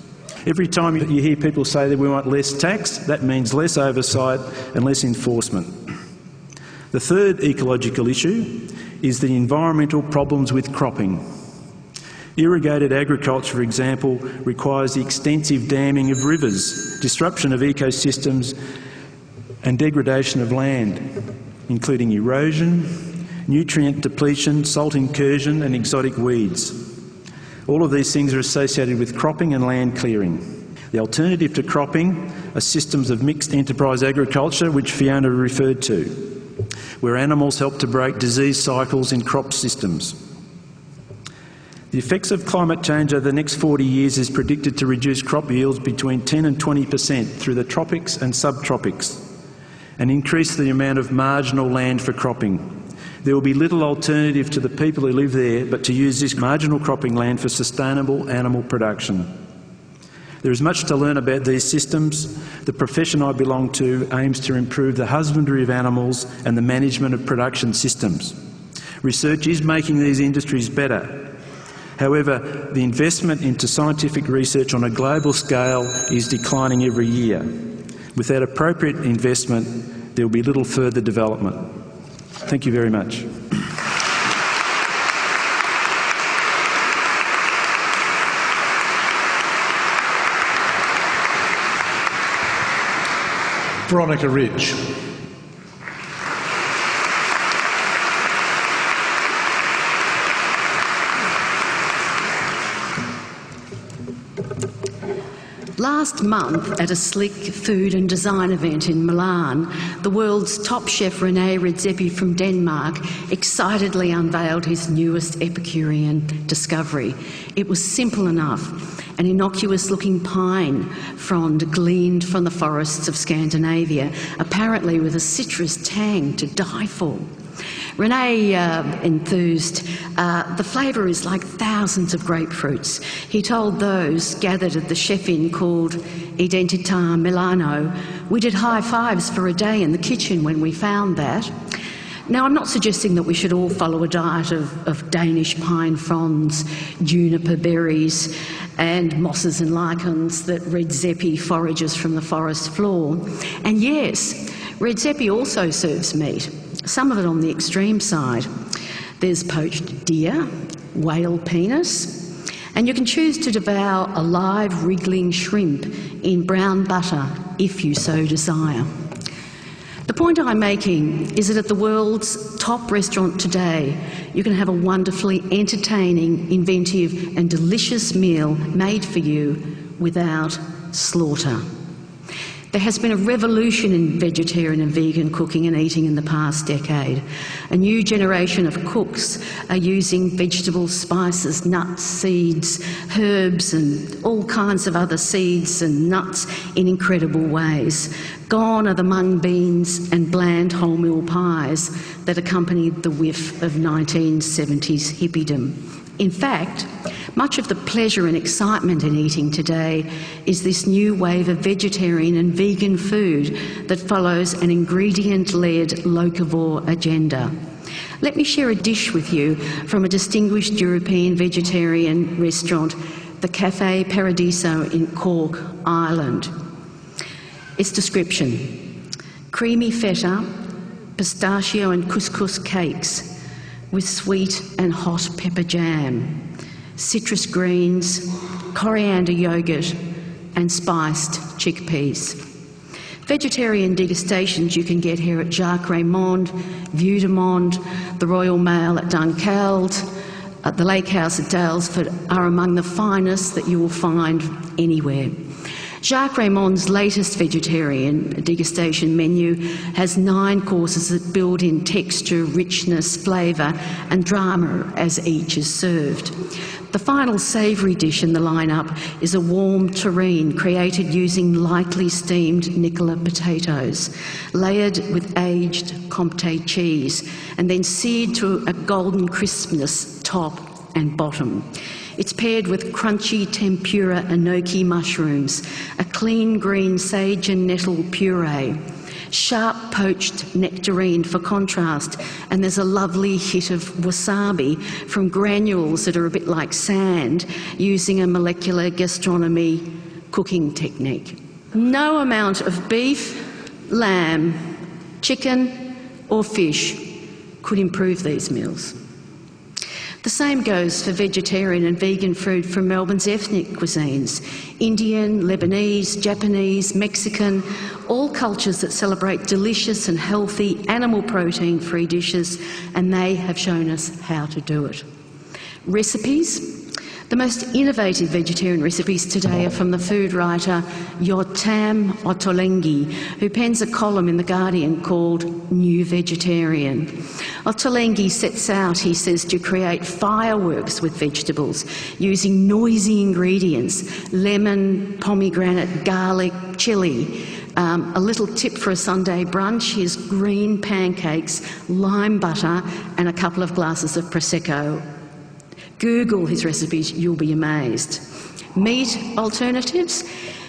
Every time you hear people say that we want less tax, that means less oversight and less enforcement. The third ecological issue is the environmental problems with cropping. Irrigated agriculture, for example, requires the extensive damming of rivers, disruption of ecosystems and degradation of land, including erosion, nutrient depletion, salt incursion and exotic weeds. All of these things are associated with cropping and land clearing. The alternative to cropping are systems of mixed enterprise agriculture, which Fiona referred to, where animals help to break disease cycles in crop systems. The effects of climate change over the next 40 years is predicted to reduce crop yields between 10 and 20% through the tropics and subtropics, and increase the amount of marginal land for cropping. There will be little alternative to the people who live there but to use this marginal cropping land for sustainable animal production. There is much to learn about these systems. The profession I belong to aims to improve the husbandry of animals and the management of production systems. Research is making these industries better. However, the investment into scientific research on a global scale is declining every year. Without appropriate investment, there will be little further development. Thank you very much. Veronica Ridge. Last month, at a sleek food and design event in Milan, the world's top chef René Redzepi from Denmark excitedly unveiled his newest Epicurean discovery. It was simple enough. An innocuous-looking pine frond gleaned from the forests of Scandinavia, apparently with a citrus tang to die for. René enthused, the flavour is like thousands of grapefruits. He told those gathered at the chef-in called Editado Milano, we did high fives for a day in the kitchen when we found that. Now, I'm not suggesting that we should all follow a diet of Danish pine fronds, juniper berries and mosses and lichens that Redzepi forages from the forest floor. And yes, Redzepi also serves meat, some of it on the extreme side. There's poached deer, whale penis, and you can choose to devour a live wriggling shrimp in brown butter if you so desire. The point I'm making is that at the world's top restaurant today, you can have a wonderfully entertaining, inventive and delicious meal made for you without slaughter. There has been a revolution in vegetarian and vegan cooking and eating in the past decade. A new generation of cooks are using vegetables, spices, nuts, seeds, herbs and all kinds of other seeds and nuts in incredible ways. Gone are the mung beans and bland wholemeal pies that accompanied the whiff of 1970s hippiedom. In fact, much of the pleasure and excitement in eating today is this new wave of vegetarian and vegan food that follows an ingredient-led locavore agenda. Let me share a dish with you from a distinguished European vegetarian restaurant, the Café Paradiso in Cork, Ireland. Its description: creamy feta, pistachio and couscous cakes with sweet and hot pepper jam, citrus greens, coriander yoghurt and spiced chickpeas. Vegetarian degustations you can get here at Jacques Raymond, Vue de Monde, the Royal Mail at Dunkeld, at the Lake House at Dalesford are among the finest that you will find anywhere. Jacques Raymond's latest vegetarian degustation menu has 9 courses that build in texture, richness, flavour and drama as each is served. The final savoury dish in the lineup is a warm terrine created using lightly steamed Nicola potatoes, layered with aged Comté cheese and then seared to a golden crispness top and bottom. It's paired with crunchy tempura enoki mushrooms, a clean green sage and nettle puree, sharp poached nectarine for contrast, and there's a lovely hit of wasabi from granules that are a bit like sand, using a molecular gastronomy cooking technique. No amount of beef, lamb, chicken or fish could improve these meals. The same goes for vegetarian and vegan food from Melbourne's ethnic cuisines: Indian, Lebanese, Japanese, Mexican, all cultures that celebrate delicious and healthy animal protein-free dishes, and they have shown us how to do it. Recipes. The most innovative vegetarian recipes today are from the food writer Yotam Ottolenghi, who pens a column in The Guardian called New Vegetarian. Ottolenghi sets out, he says, to create fireworks with vegetables using noisy ingredients: lemon, pomegranate, garlic, chilli. A little tip for a Sunday brunch is green pancakes, lime butter and a couple of glasses of Prosecco. Google his recipes, you'll be amazed. Meat alternatives.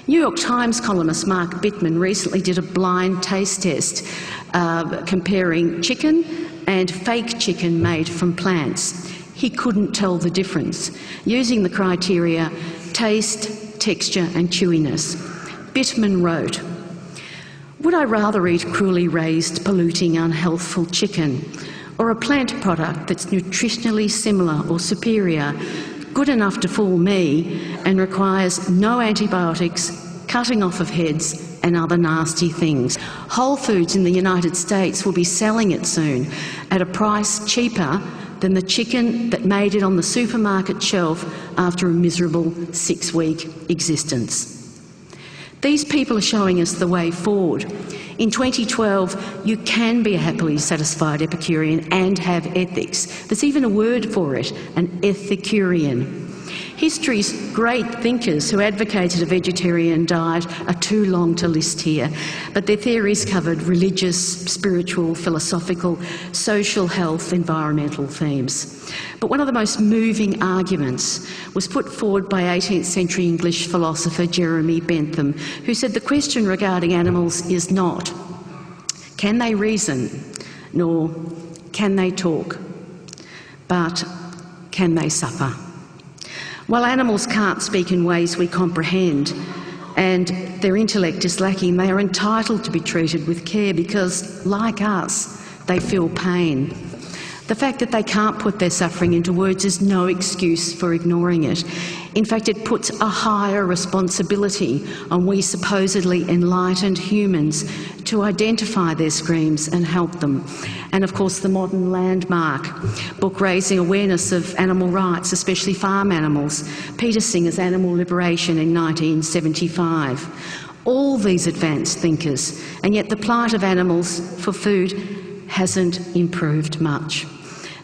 New York Times columnist Mark Bittman recently did a blind taste test comparing chicken and fake chicken made from plants. He couldn't tell the difference, using the criteria taste, texture and chewiness. Bittman wrote, "Would I rather eat cruelly raised, polluting, unhealthful chicken, or a plant product that's nutritionally similar or superior, good enough to fool me and requires no antibiotics, cutting off of heads and other nasty things? Whole Foods in the United States will be selling it soon at a price cheaper than the chicken that made it on the supermarket shelf after a miserable 6-week existence." These people are showing us the way forward. In 2012, you can be a happily satisfied Epicurean and have ethics. There's even a word for it, an Ethicurian. History's great thinkers who advocated a vegetarian diet are too long to list here, but their theories covered religious, spiritual, philosophical, social, health, environmental themes. But one of the most moving arguments was put forward by 18th century English philosopher Jeremy Bentham, who said the question regarding animals is not, can they reason, nor can they talk, but can they suffer? While animals can't speak in ways we comprehend and their intellect is lacking, they are entitled to be treated with care because, like us, they feel pain. The fact that they can't put their suffering into words is no excuse for ignoring it. In fact, it puts a higher responsibility on we supposedly enlightened humans to identify their screams and help them. And of course, the modern landmark book raising awareness of animal rights, especially farm animals, Peter Singer's Animal Liberation in 1975. All these advanced thinkers, and yet the plight of animals for food hasn't improved much.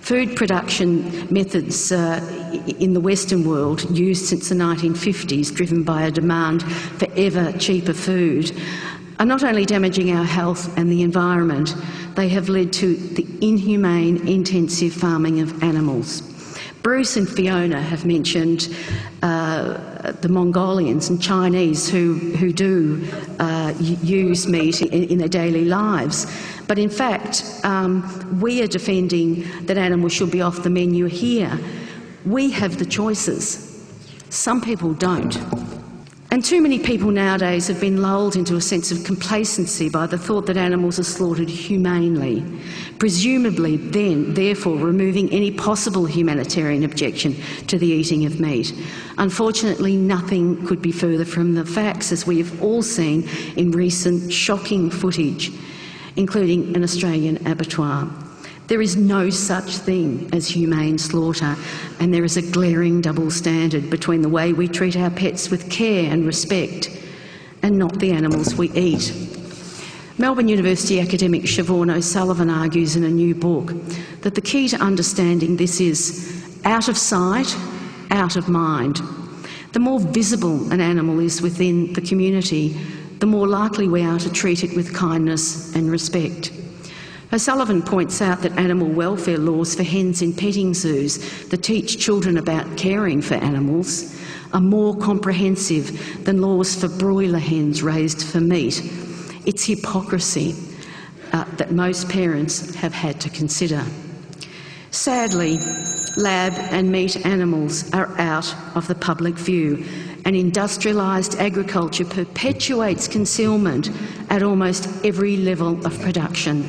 Food production methods in the Western world, used since the 1950s, driven by a demand for ever cheaper food, are not only damaging our health and the environment, they have led to the inhumane, intensive farming of animals. Bruce and Fiona have mentioned the Mongolians and Chinese who do use meat in their daily lives. But in fact, we are defending that animals should be off the menu here. We have the choices. Some people don't. And too many people nowadays have been lulled into a sense of complacency by the thought that animals are slaughtered humanely, presumably then, therefore, removing any possible humanitarian objection to the eating of meat. Unfortunately, nothing could be further from the facts, as we have all seen in recent shocking footage, including an Australian abattoir. There is no such thing as humane slaughter, and there is a glaring double standard between the way we treat our pets with care and respect and not the animals we eat. Melbourne University academic Siobhan O'Sullivan argues in a new book that the key to understanding this is out of sight, out of mind. The more visible an animal is within the community, the more likely we are to treat it with kindness and respect. O'Sullivan points out that animal welfare laws for hens in petting zoos that teach children about caring for animals are more comprehensive than laws for broiler hens raised for meat. It's hypocrisy that most parents have had to consider. Sadly, lab and meat animals are out of the public view, and industrialised agriculture perpetuates concealment at almost every level of production.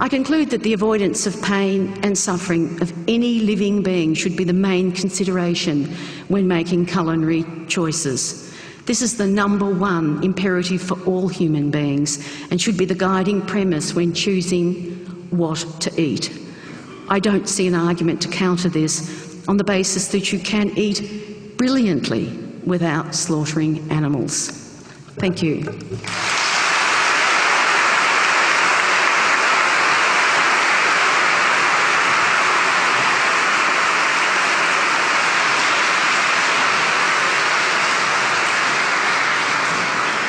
I conclude that the avoidance of pain and suffering of any living being should be the main consideration when making culinary choices. This is the #1 imperative for all human beings and should be the guiding premise when choosing what to eat. I don't see an argument to counter this on the basis that you can eat brilliantly without slaughtering animals. Thank you.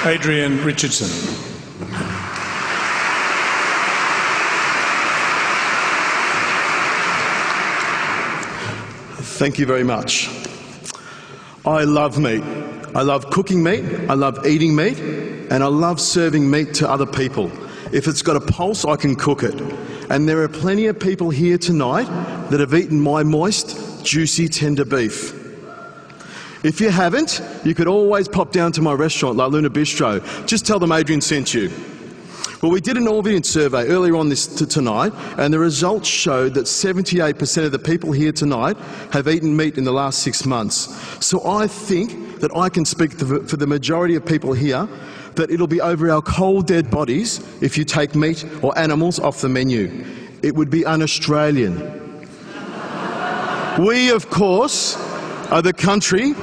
Adrian Richardson. Thank you very much. I love meat. I love cooking meat, I love eating meat, and I love serving meat to other people. If it's got a pulse, I can cook it. And there are plenty of people here tonight that have eaten my moist, juicy, tender beef. If you haven't, you could always pop down to my restaurant, La Luna Bistro. Just tell them Adrian sent you. Well, we did an audience survey earlier on tonight, and the results showed that 78% of the people here tonight have eaten meat in the last 6 months. So I think that I can speak for the majority of people here that it'll be over our cold, dead bodies if you take meat or animals off the menu. It would be un-Australian. We, of course, are the country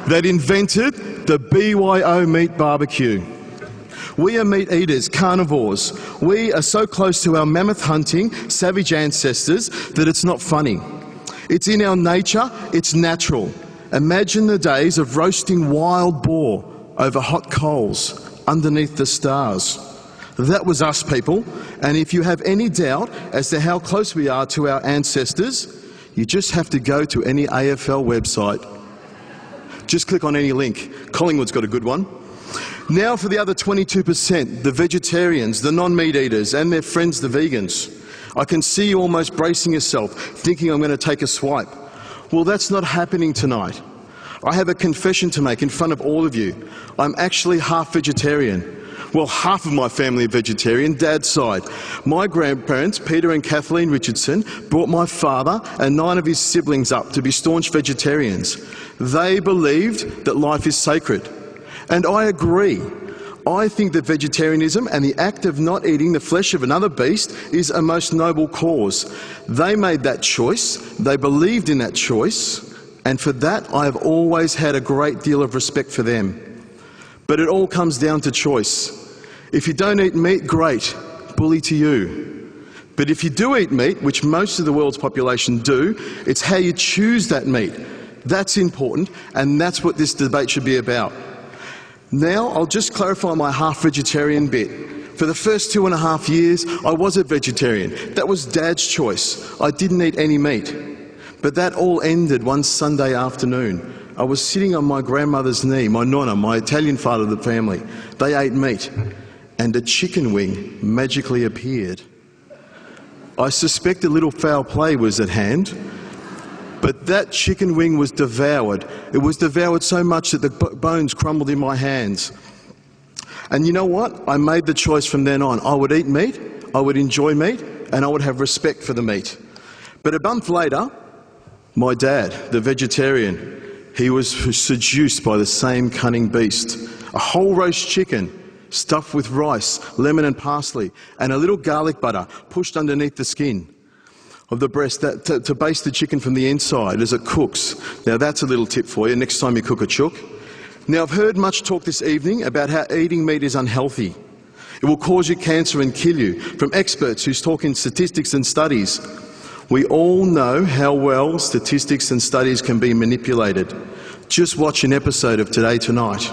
that invented the BYO meat barbecue. We are meat eaters, carnivores. We are so close to our mammoth hunting, savage ancestors that it's not funny. It's in our nature, it's natural. Imagine the days of roasting wild boar over hot coals underneath the stars. That was us, people. And if you have any doubt as to how close we are to our ancestors, you just have to go to any AFL website. Just click on any link. Collingwood's got a good one. Now for the other 22%, the vegetarians, the non-meat eaters, and their friends, the vegans. I can see you almost bracing yourself, thinking I'm going to take a swipe. Well, that's not happening tonight. I have a confession to make in front of all of you. I'm actually half vegetarian. Well, half of my family are vegetarian, Dad's side. My grandparents, Peter and Kathleen Richardson, brought my father and 9 of his siblings up to be staunch vegetarians. They believed that life is sacred. And I agree. I think that vegetarianism and the act of not eating the flesh of another beast is a most noble cause. They made that choice, they believed in that choice, and for that I have always had a great deal of respect for them. But it all comes down to choice. If you don't eat meat, great, bully to you. But if you do eat meat, which most of the world's population do, it's how you choose that meat. That's important, and that's what this debate should be about. Now, I'll just clarify my half-vegetarian bit. For the first 2.5 years, I was a vegetarian. That was Dad's choice. I didn't eat any meat. But that all ended one Sunday afternoon. I was sitting on my grandmother's knee, my nonna, my Italian part of the family. They ate meat, and a chicken wing magically appeared. I suspect a little foul play was at hand, but that chicken wing was devoured. It was devoured so much that the bones crumbled in my hands. And you know what? I made the choice from then on. I would eat meat, I would enjoy meat, and I would have respect for the meat. But a month later, my dad, the vegetarian, he was seduced by the same cunning beast. A whole roast chicken stuffed with rice, lemon and parsley, and a little garlic butter pushed underneath the skin of the breast to baste the chicken from the inside as it cooks. Now that's a little tip for you next time you cook a chook. Now I've heard much talk this evening about how eating meat is unhealthy. It will cause you cancer and kill you, from experts who's talking statistics and studies. We all know how well statistics and studies can be manipulated. Just watch an episode of Today Tonight.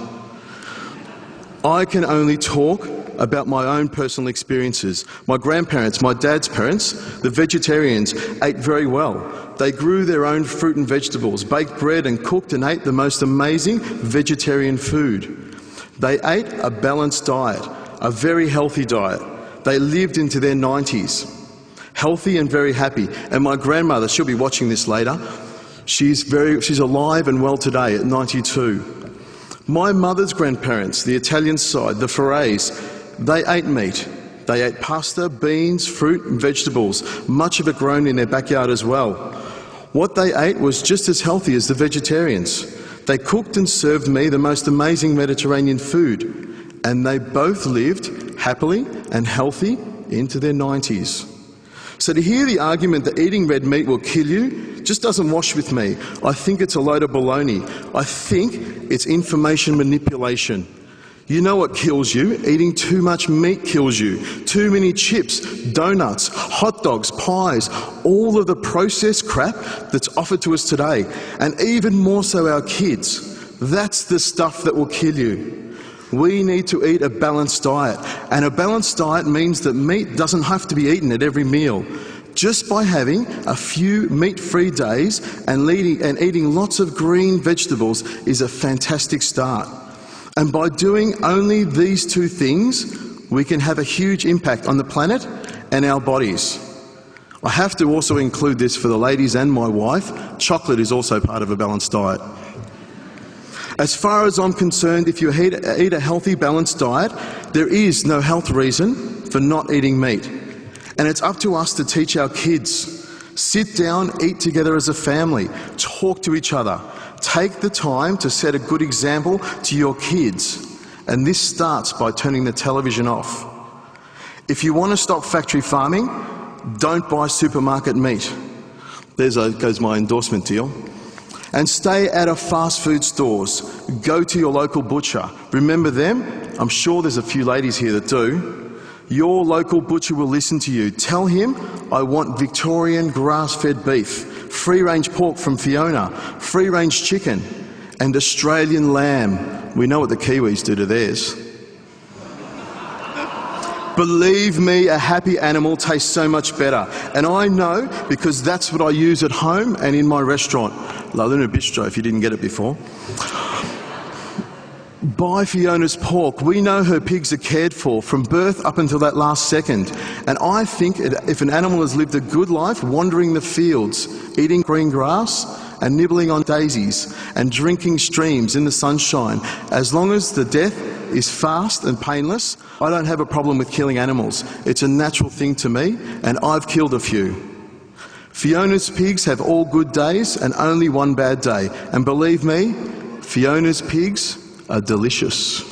I can only talk about my own personal experiences. My grandparents, my dad's parents, the vegetarians, ate very well. They grew their own fruit and vegetables, baked bread and cooked and ate the most amazing vegetarian food. They ate a balanced diet, a very healthy diet. They lived into their 90s, healthy and very happy. And my grandmother, she'll be watching this later, she's alive and well today at 92. My mother's grandparents, the Italian side, the Ferrays, they ate meat. They ate pasta, beans, fruit and vegetables, much of it grown in their backyard as well. What they ate was just as healthy as the vegetarians. They cooked and served me the most amazing Mediterranean food, and they both lived happily and healthy into their 90s. So to hear the argument that eating red meat will kill you just doesn't wash with me. I think it's a load of baloney. I think it's information manipulation. You know what kills you? Eating too much meat kills you. Too many chips, donuts, hot dogs, pies, all of the processed crap that's offered to us today, and even more so our kids. That's the stuff that will kill you. We need to eat a balanced diet, and a balanced diet means that meat doesn't have to be eaten at every meal. Just by having a few meat-free days and eating lots of green vegetables is a fantastic start. And by doing only these two things, we can have a huge impact on the planet and our bodies. I have to also include this for the ladies and my wife. Chocolate is also part of a balanced diet. As far as I'm concerned, if you eat a healthy, balanced diet, there is no health reason for not eating meat. And it's up to us to teach our kids. Sit down, eat together as a family, talk to each other. Take the time to set a good example to your kids. And this starts by turning the television off. If you want to stop factory farming, don't buy supermarket meat. There goes my endorsement deal. And stay out of fast food stores. Go to your local butcher. Remember them? I'm sure there's a few ladies here that do. Your local butcher will listen to you. Tell him, I want Victorian grass-fed beef, free-range pork from Fiona, free-range chicken, and Australian lamb. We know what the Kiwis do to theirs. Believe me, a happy animal tastes so much better. And I know because that's what I use at home and in my restaurant. La Luna Bistro, if you didn't get it before. Buy Fiona's pork. We know her pigs are cared for from birth up until that last second. And I think if an animal has lived a good life wandering the fields, eating green grass and nibbling on daisies and drinking streams in the sunshine, as long as the death is fast and painless. I don't have a problem with killing animals. It's a natural thing to me, and I've killed a few. Fiona's pigs have all good days and only one bad day. And believe me, Fiona's pigs are delicious.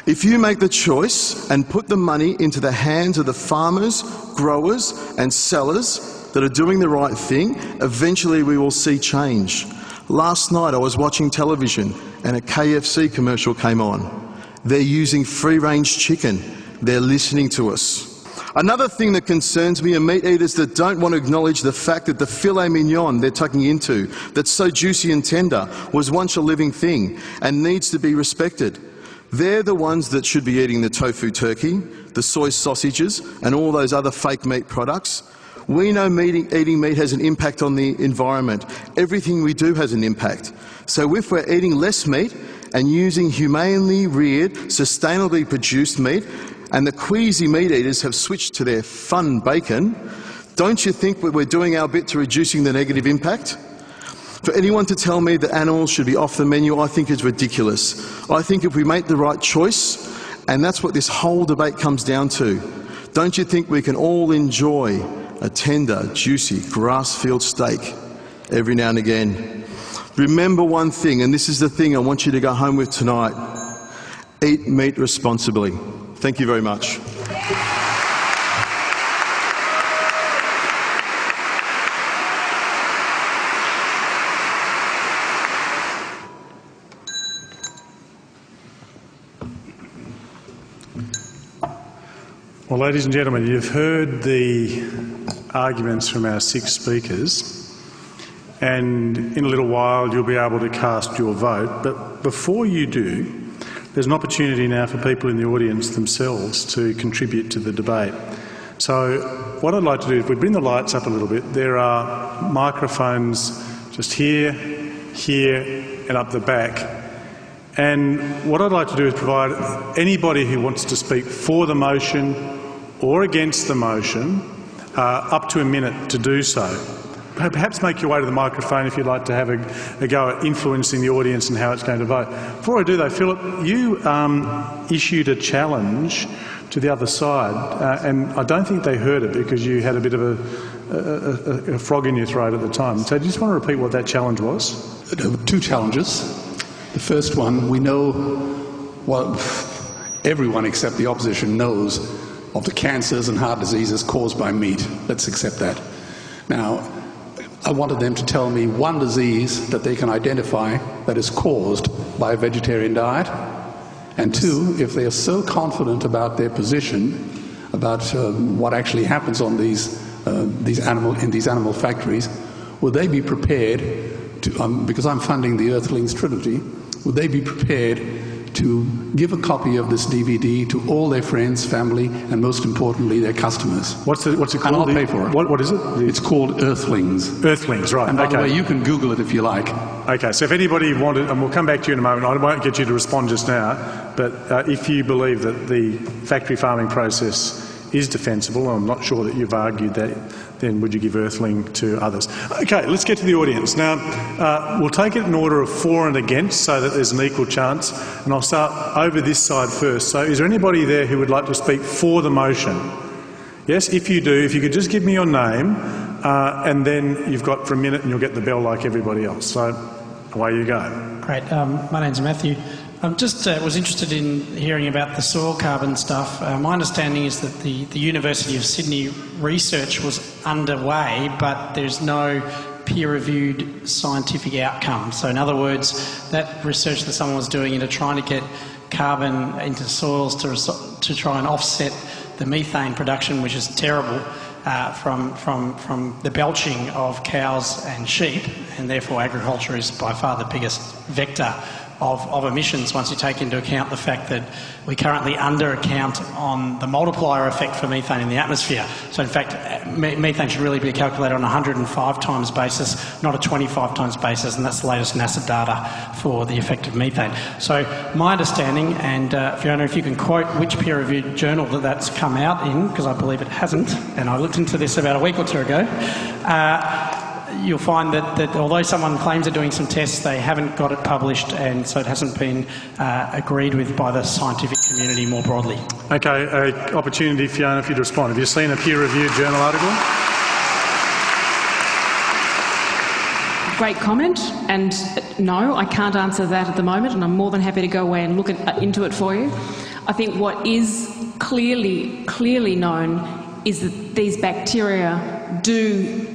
If you make the choice and put the money into the hands of the farmers, growers and sellers that are doing the right thing, eventually we will see change. Last night I was watching television and a KFC commercial came on. They're using free-range chicken. They're listening to us. Another thing that concerns me are meat eaters that don't want to acknowledge the fact that the filet mignon they're tucking into, that's so juicy and tender, was once a living thing and needs to be respected. They're the ones that should be eating the tofu turkey, the soy sausages and all those other fake meat products. We know eating meat has an impact on the environment. Everything we do has an impact. So if we're eating less meat and using humanely reared, sustainably produced meat, and the queasy meat eaters have switched to their fun bacon, don't you think we're doing our bit to reducing the negative impact? For anyone to tell me that animals should be off the menu, I think is ridiculous. I think if we make the right choice, and that's what this whole debate comes down to, don't you think we can all enjoy a tender, juicy, grass-fed steak every now and again? Remember one thing, and this is the thing I want you to go home with tonight. Eat meat responsibly. Thank you very much. Well, ladies and gentlemen, you've heard the arguments from our 6 speakers, and in a little while you'll be able to cast your vote. But before you do, there's an opportunity now for people in the audience themselves to contribute to the debate. So what I'd like to do, if we bring the lights up a little bit, there are microphones just here, here and up the back. And what I'd like to do is provide anybody who wants to speak for the motion or against the motion up to a minute to do so. Perhaps make your way to the microphone if you'd like to have a go at influencing the audience and how it's going to vote. Before I do though, Philip, you issued a challenge to the other side, and I don't think they heard it because you had a bit of a frog in your throat at the time. So do you just want to repeat what that challenge was? There were 2 challenges. The first one, we know, well, everyone except the opposition knows of the cancers and heart diseases caused by meat. Let's accept that. Now, I wanted them to tell me one disease that they can identify that is caused by a vegetarian diet, and 2, if they are so confident about their position, about what actually happens on these animal factories, would they be prepared to, because I'm funding the Earthlings Trilogy, would they be prepared to give a copy of this DVD to all their friends, family, and most importantly, their customers? What's it called? And I'll pay for it. What is it? It's called Earthlings. Earthlings, right. And by the way, you can Google it if you like. Okay, so if anybody wanted, and we'll come back to you in a moment, I won't get you to respond just now, but if you believe that the factory farming process is defensible, and I'm not sure that you've argued that, then would you give Earthling to others? Okay, let's get to the audience. Now, we'll take it in order of for and against so that there's an equal chance, and I'll start over this side first. So is there anybody there who would like to speak for the motion? Yes, if you do, if you could just give me your name, and then you've got for a minute and you'll get the bell like everybody else. So away you go. Great. My name's Matthew. I just was interested in hearing about the soil carbon stuff. My understanding is that the University of Sydney research was underway, but there's no peer-reviewed scientific outcome. So in other words, that research that someone was doing into trying to get carbon into soils to try and offset the methane production, which is terrible, from the belching of cows and sheep, and therefore agriculture is by far the biggest vector of emissions once you take into account the fact that we currently under-account on the multiplier effect for methane in the atmosphere. So in fact, methane should really be calculated on a 105 times basis, not a 25 times basis, and that's the latest NASA data for the effect of methane. So my understanding, and Fiona, if you can quote which peer-reviewed journal that's come out in, because I believe it hasn't, and I looked into this about a week or 2 ago, you'll find that although someone claims they're doing some tests, they haven't got it published, and so it hasn't been agreed with by the scientific community more broadly. Okay, opportunity, Fiona, for you to respond. Have you seen a peer-reviewed journal article? Great comment, and no, I can't answer that at the moment, and I'm more than happy to go away and look into it for you. I think what is clearly known is that these bacteria do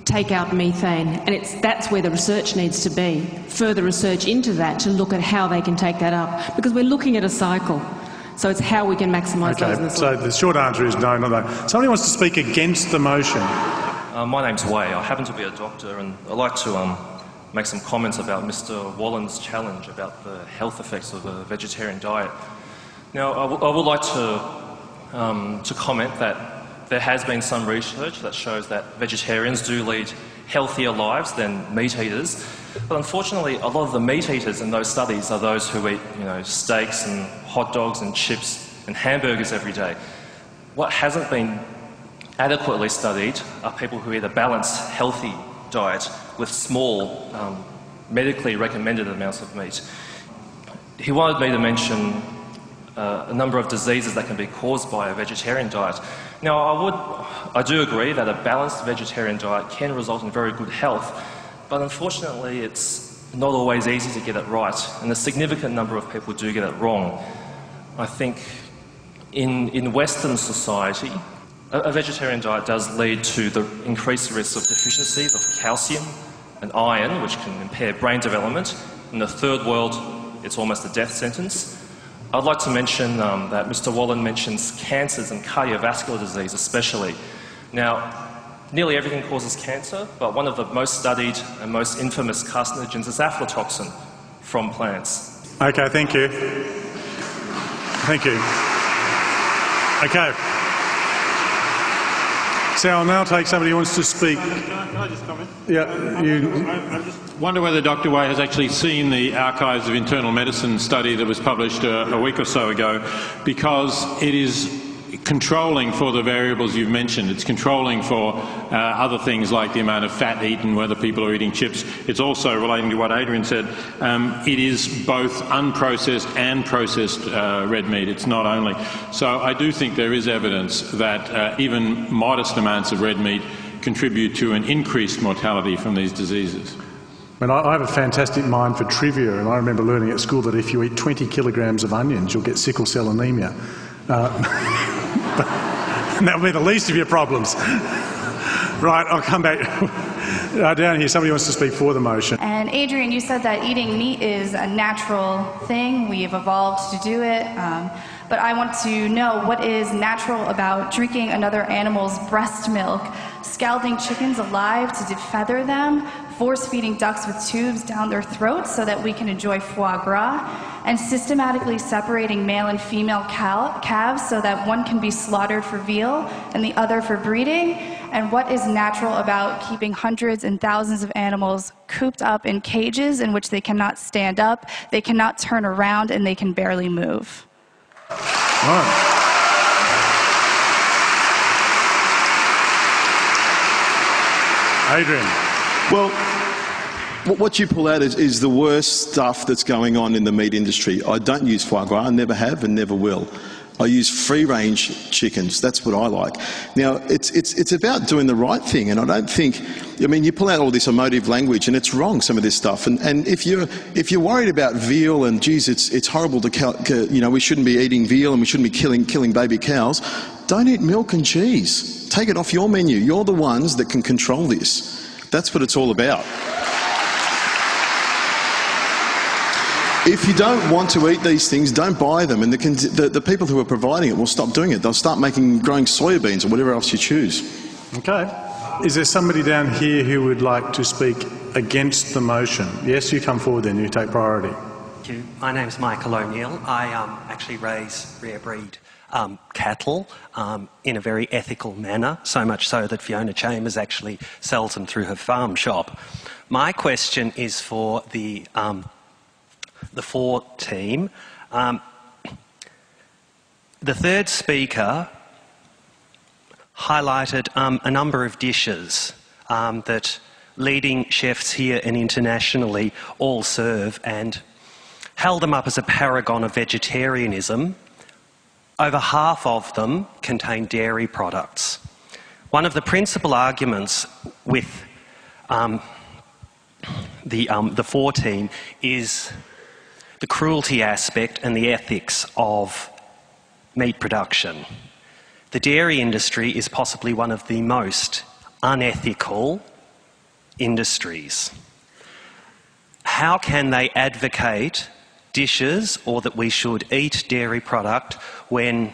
take out methane, and that's where the research needs to be, further research into that to look at how they can take that up, because we're looking at a cycle. So it's how we can maximise those in the soil. So the short answer is no, not no. Somebody wants to speak against the motion. My name's Wei. I happen to be a doctor, and I'd like to make some comments about Mr. Wallen's challenge about the health effects of a vegetarian diet. Now, I would like to comment that there has been some research that shows that vegetarians do lead healthier lives than meat eaters, but unfortunately a lot of the meat eaters in those studies are those who eat, steaks and hot dogs and chips and hamburgers every day. What hasn't been adequately studied are people who eat a balanced, healthy diet with small, medically recommended amounts of meat. He wanted me to mention a number of diseases that can be caused by a vegetarian diet. Now, I do agree that a balanced vegetarian diet can result in very good health, but unfortunately it's not always easy to get it right, and a significant number of people do get it wrong. I think in Western society, a vegetarian diet does lead to the increased risk of deficiencies of calcium and iron, which can impair brain development. In the third world, it's almost a death sentence. I'd like to mention that Mr. Wallen mentions cancers and cardiovascular disease especially. Now, nearly everything causes cancer, but one of the most studied and most infamous carcinogens is aflatoxin from plants. Okay, thank you. Thank you. Okay. So I'll now take somebody who wants to speak. Can I just comment? Yeah, I just wonder whether Dr. Wei has actually seen the Archives of Internal Medicine study that was published a week or so ago, because it is controlling for the variables you've mentioned. It's controlling for other things like the amount of fat eaten, whether people are eating chips. It's also, relating to what Adrian said, it is both unprocessed and processed red meat. It's not only. So I do think there is evidence that even modest amounts of red meat contribute to an increased mortality from these diseases. I have a fantastic mind for trivia, and I remember learning at school that if you eat 20 kilograms of onions, you'll get sickle cell anemia. And that will be the least of your problems. Right, I'll come back. Down here, somebody wants to speak for the motion. And Adrian, you said that eating meat is a natural thing. We've evolved to do it. But I want to know what is natural about drinking another animal's breast milk, scalding chickens alive to defeather them, force-feeding ducks with tubes down their throats so that we can enjoy foie gras, and systematically separating male and female calves so that one can be slaughtered for veal and the other for breeding, and what is natural about keeping hundreds and thousands of animals cooped up in cages in which they cannot stand up, they cannot turn around, and they can barely move. Adrian. Well, what you pull out is the worst stuff that's going on in the meat industry. I don't use foie gras, I never have and never will. I use free-range chickens. That's what I like. Now, it's about doing the right thing, and I don't think, you pull out all this emotive language, and it's wrong, some of this stuff. And if you're worried about veal and, geez, it's horrible to, we shouldn't be eating veal and we shouldn't be killing baby cows, don't eat milk and cheese. Take it off your menu. You're the ones that can control this. That's what it's all about. If you don't want to eat these things, don't buy them, and the people who are providing it will stop doing it. They'll start growing soybeans or whatever else you choose. Okay. Is there somebody down here who would like to speak against the motion? Yes, you come forward then, you take priority. Thank you. My name's Michael O'Neill. I actually raise rare breed cattle in a very ethical manner, so much so that Fiona Chambers actually sells them through her farm shop. My question is for the 4 team. The third speaker highlighted a number of dishes. that leading chefs here and internationally all serve, and held them up as a paragon of vegetarianism. Over half of them contain dairy products. One of the principal arguments with the 14 is the cruelty aspect and the ethics of meat production. The dairy industry is possibly one of the most unethical industries. How can they advocate dishes or that we should eat dairy product when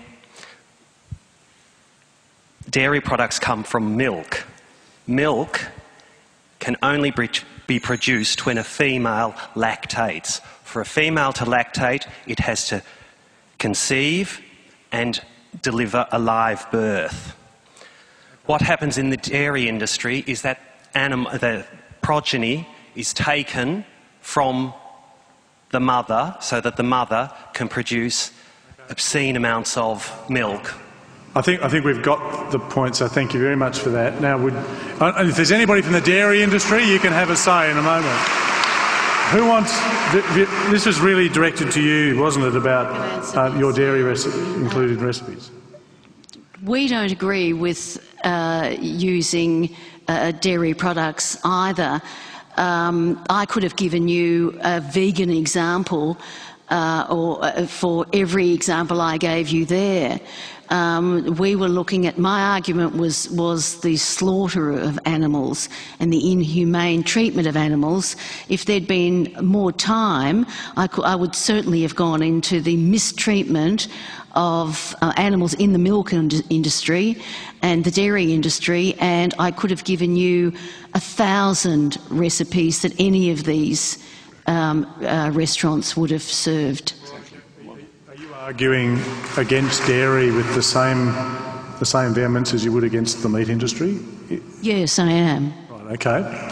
dairy products come from milk? Milk can only be produced when a female lactates. For a female to lactate, it has to conceive and deliver a live birth. What happens in the dairy industry is that the progeny is taken from the mother so that the mother can produce obscene amounts of milk. I think we've got the point, so thank you very much for that. Now, if there's anybody from the dairy industry, you can have a say in a moment. Who wants... This was really directed to you, wasn't it, about your dairy included recipes? We don't agree with using dairy products either. I could have given you a vegan example for every example I gave you there. We were looking at, my argument was the slaughter of animals and the inhumane treatment of animals. If there'd been more time, I would certainly have gone into the mistreatment of animals in the milk industry and the dairy industry, and I could have given you 1,000 recipes that any of these restaurants would have served. Are you arguing against dairy with the same vehemence as you would against the meat industry? Yes, I am. Right, okay.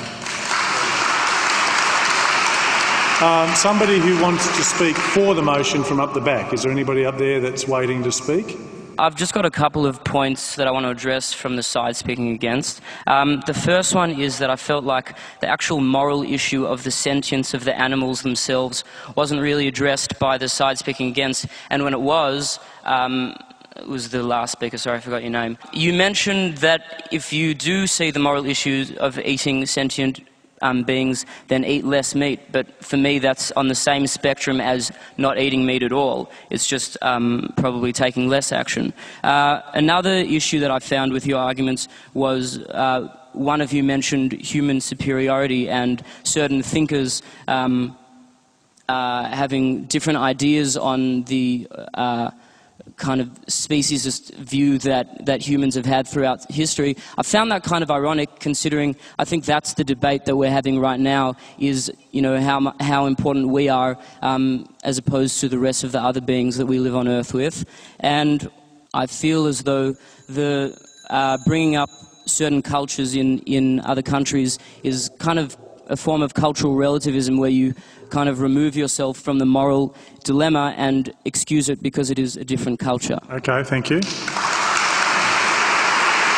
Somebody who wants to speak for the motion from up the back. Is there anybody up there that's waiting to speak? I've just got a couple of points that I want to address from the side speaking against. The first one is that I felt like the actual moral issue of the sentience of the animals themselves wasn't really addressed by the side speaking against, and when it was the last speaker, sorry, I forgot your name. You mentioned that if you do see the moral issues of eating sentient beings, then eat less meat. But for me, that's on the same spectrum as not eating meat at all. It's just probably taking less action. Another issue that I found with your arguments was one of you mentioned human superiority and certain thinkers having different ideas on the kind of speciesist view that humans have had throughout history. I found that kind of ironic, considering I think that's the debate that we're having right now, is, you know, how important we are as opposed to the rest of the other beings that we live on Earth with. And I feel as though the bringing up certain cultures in other countries is kind of a form of cultural relativism, where you kind of remove yourself from the moral dilemma and excuse it because it is a different culture. Okay, thank you.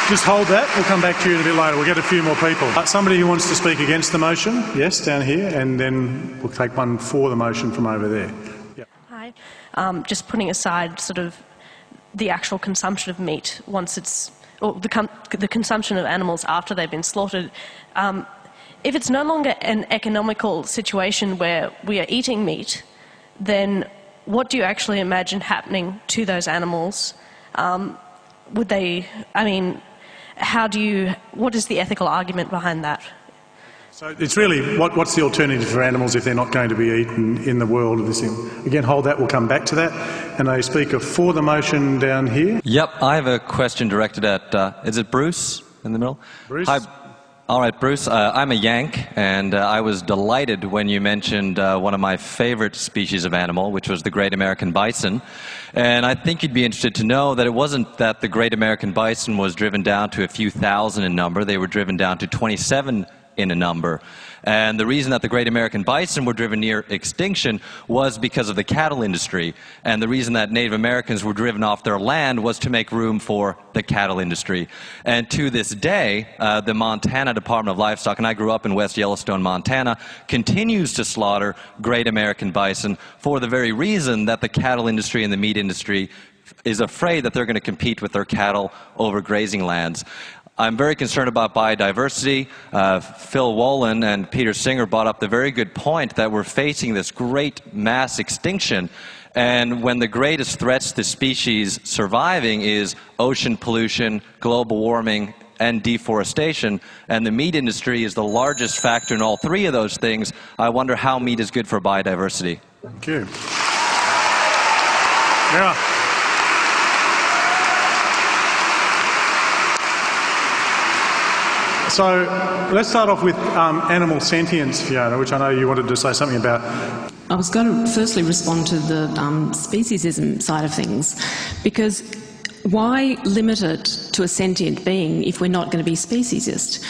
Just hold that. We'll come back to you in a bit later. We'll get a few more people. Somebody who wants to speak against the motion? Yes, down here. And then we'll take one for the motion from over there. Yep. Hi. Just putting aside sort of the actual consumption of meat once it's... or the consumption of animals after they've been slaughtered. If it's no longer an economical situation where we are eating meat, then what do you actually imagine happening to those animals? Would they, I mean, what is the ethical argument behind that? So it's really, what's the alternative for animals if they're not going to be eaten in the world of this thing? Again, hold that, we'll come back to that. And a speaker for the motion down here. Yep, I have a question directed at, is it Bruce in the middle? Bruce? Hi. All right, Bruce, I'm a Yank, and I was delighted when you mentioned one of my favorite species of animal, which was the great American bison. And I think you'd be interested to know that it wasn't that the great American bison was driven down to a few thousand in number. They were driven down to 27 in a number. And the reason that the great American bison were driven near extinction was because of the cattle industry. And the reason that Native Americans were driven off their land was to make room for the cattle industry. And to this day, the Montana Department of Livestock, and I grew up in West Yellowstone, Montana, continues to slaughter great American bison for the very reason that the cattle industry and the meat industry is afraid that they're going to compete with their cattle over grazing lands. I'm very concerned about biodiversity. Phil Wolin and Peter Singer brought up the very good point that we're facing this great mass extinction, and when the greatest threats to species surviving is ocean pollution, global warming, and deforestation, and the meat industry is the largest factor in all three of those things, I wonder how meat is good for biodiversity. Thank you. Yeah. So let's start off with animal sentience, Fiona, which I know you wanted to say something about. I was going to firstly respond to the speciesism side of things, because why limit it to a sentient being if we're not going to be speciesist?